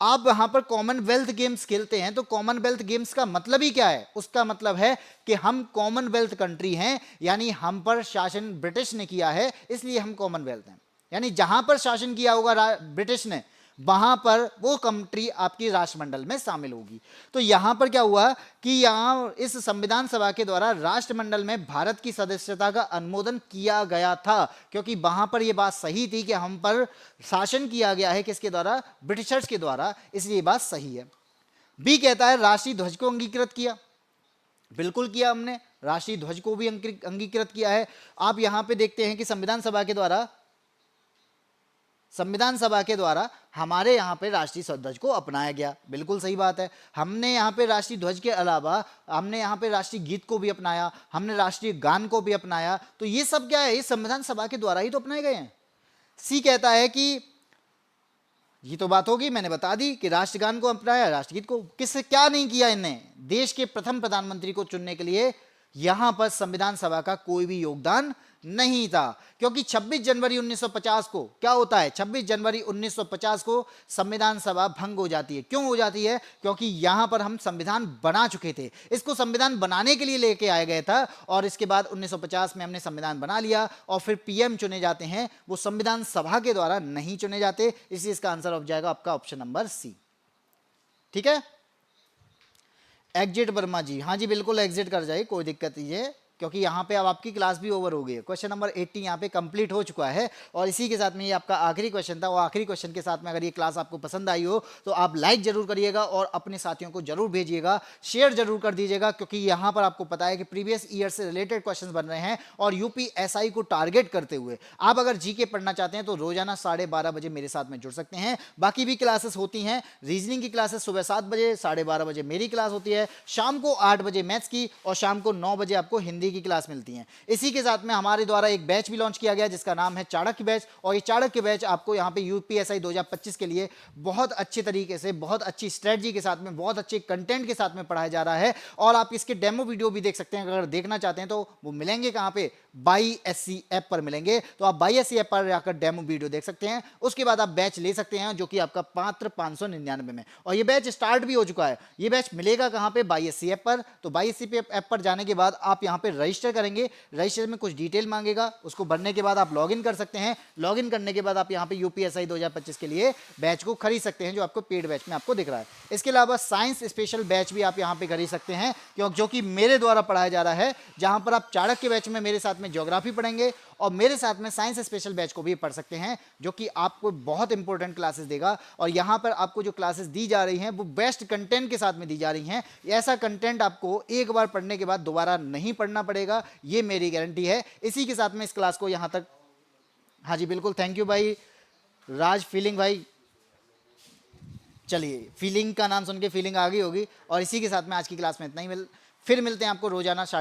आप वहां पर कॉमनवेल्थ गेम्स खेलते हैं तो कॉमनवेल्थ गेम्स का मतलब ही क्या है, उसका मतलब है कि हम कॉमनवेल्थ कंट्री हैं, यानी हम पर शासन ब्रिटिश ने किया है, इसलिए हम कॉमनवेल्थ हैं। यानी जहां पर शासन किया होगा ब्रिटिश ने, वहां पर वो कंट्री आपकी राष्ट्रमंडल में शामिल होगी। तो यहां पर क्या हुआ कि यहां इस संविधान सभा के द्वारा राष्ट्रमंडल में भारत की सदस्यता का अनुमोदन किया गया था, क्योंकि वहां पर यह बात सही थी कि हम पर शासन किया गया है किसके द्वारा, ब्रिटिशर्स के द्वारा, इसलिए ये बात सही है। बी कहता है राष्ट्रीय ध्वज को अंगीकृत किया। बिल्कुल किया हमने, राष्ट्रीय ध्वज को भी अंगीकृत किया है। आप यहां पर देखते हैं कि संविधान सभा के द्वारा हमारे यहाँ पे राष्ट्रीय ध्वज को अपनाया गया। बिल्कुल सही बात है, हमने यहाँ पे राष्ट्रीय ध्वज के अलावा हमने यहाँ पे राष्ट्रीय गीत को भी अपनाया, हमने राष्ट्रीय गान को भी अपनाया। तो ये सब क्या है, ये संविधान सभा के द्वारा ही तो अपनाए गए हैं। सी कहता है कि ये तो बात होगी, मैंने बता दी कि राष्ट्रगान को अपनाया, राष्ट्रगीत को। किससे क्या नहीं किया इनने, देश के प्रथम प्रधानमंत्री को चुनने के लिए यहां पर संविधान सभा का कोई भी योगदान नहीं था, क्योंकि 26 जनवरी 1950 को क्या होता है, 26 जनवरी 1950 को संविधान सभा भंग हो जाती है। क्यों हो जाती है, क्योंकि यहां पर हम संविधान बना चुके थे, इसको संविधान बनाने के लिए लेके आया गया था, और इसके बाद 1950 में हमने संविधान बना लिया, और फिर पीएम चुने जाते हैं, वो संविधान सभा के द्वारा नहीं चुने जाते। इसलिए इसका आंसर हो जाएगा आपका ऑप्शन नंबर सी। ठीक है, एग्जिट वर्मा जी, हाँ जी बिल्कुल एग्जिट कर जाइए, कोई दिक्कत नहीं है, क्योंकि यहाँ पे अब आपकी क्लास भी ओवर हो गई है। क्वेश्चन नंबर 18 यहाँ पे कंप्लीट हो चुका है, और इसी के साथ में ये आपका आखिरी क्वेश्चन था। और आखिरी क्वेश्चन के साथ में अगर ये क्लास आपको पसंद आई हो तो आप लाइक जरूर करिएगा और अपने साथियों को जरूर भेजिएगा, शेयर जरूर कर दीजिएगा, क्योंकि यहाँ पर आपको पता है कि प्रीवियस ईयर से रिलेटेड क्वेश्चन बन रहे हैं, और यूपीएसआई को टारगेट करते हुए आप अगर जीके पढ़ना चाहते हैं तो रोजाना 12:30 बजे मेरे साथ में जुड़ सकते हैं। बाकी भी क्लासेस होती हैं, रीजनिंग की क्लासेस सुबह 7 बजे, 12:30 बजे मेरी क्लास होती है, शाम को 8 बजे मैथ्स की, और शाम को 9 बजे आपको हिंदी की क्लास मिलती हैं। इसी के साथ में हमारे द्वारा एक बैच भी लॉन्च किया गया जिसका नाम है चाणक्य बैच, और ये चाणक्य बैच आपको यहाँ पे यूपीएसआई 2025 के लिए बहुत अच्छे तरीके से, बहुत अच्छी स्ट्रेटजी के साथ में, बहुत अच्छे कंटेंट के साथ में पढ़ाया जा रहा है। और आप इसके डेमो वीडियो भी देख सकते हैं, अगर देखना चाहते हैं तो वो मिलेंगे कहाँ पे, BYSC ऐप पर मिलेंगे। तो आप BYSC ऐप पर जाकर डेमो वीडियो देख सकते हैं, उसके बाद आप बैच ले सकते हैं जो कि आपका मात्र 599 में। और ये बैच स्टार्ट भी हो चुका है। ये बैच मिलेगा कहाँ पे, BYSC ऐप पर। तो BYSC ऐप पर जाने के बाद आप यहाँ पे रजिस्टर करेंगे, रजिस्टर में कुछ डिटेल मांगेगा, उसको भरने के बाद आप लॉगिन कर सकते हैं। लॉगिन करने के बाद आप यहाँ पे यूपीएसआई 2025 के लिए बैच को खरीद सकते हैं, जो आपको पेड बैच में आपको दिख रहा है। इसके अलावा साइंस स्पेशल बैच भी आप यहाँ पे खरीद सकते हैं, क्योंकि जो कि मेरे द्वारा पढ़ाया जा रहा है, जहां पर आप चाणक्य बैच में मेरे साथ में ज्योग्राफी पढ़ेंगे और मेरे साथ में साइंस स्पेशल बैच को भी पढ़ सकते हैं, जो कि आपको बहुत इंपॉर्टेंट क्लासेस देगा। और यहाँ पर आपको जो क्लासेस दी जा रही हैं वो बेस्ट कंटेंट के साथ में दी जा रही हैं। ऐसा कंटेंट आपको एक बार पढ़ने के बाद दोबारा नहीं पढ़ना पड़ेगा, ये मेरी गारंटी है। इसी के साथ में इस क्लास को यहाँ तक, हाँ जी बिल्कुल, थैंक यू भाई राज फीलिंग भाई। चलिए, फीलिंग का नाम सुन के फीलिंग आ गई होगी। और इसी के साथ में आज की क्लास में इतना ही, फिर मिलते हैं आपको रोजाना 12:30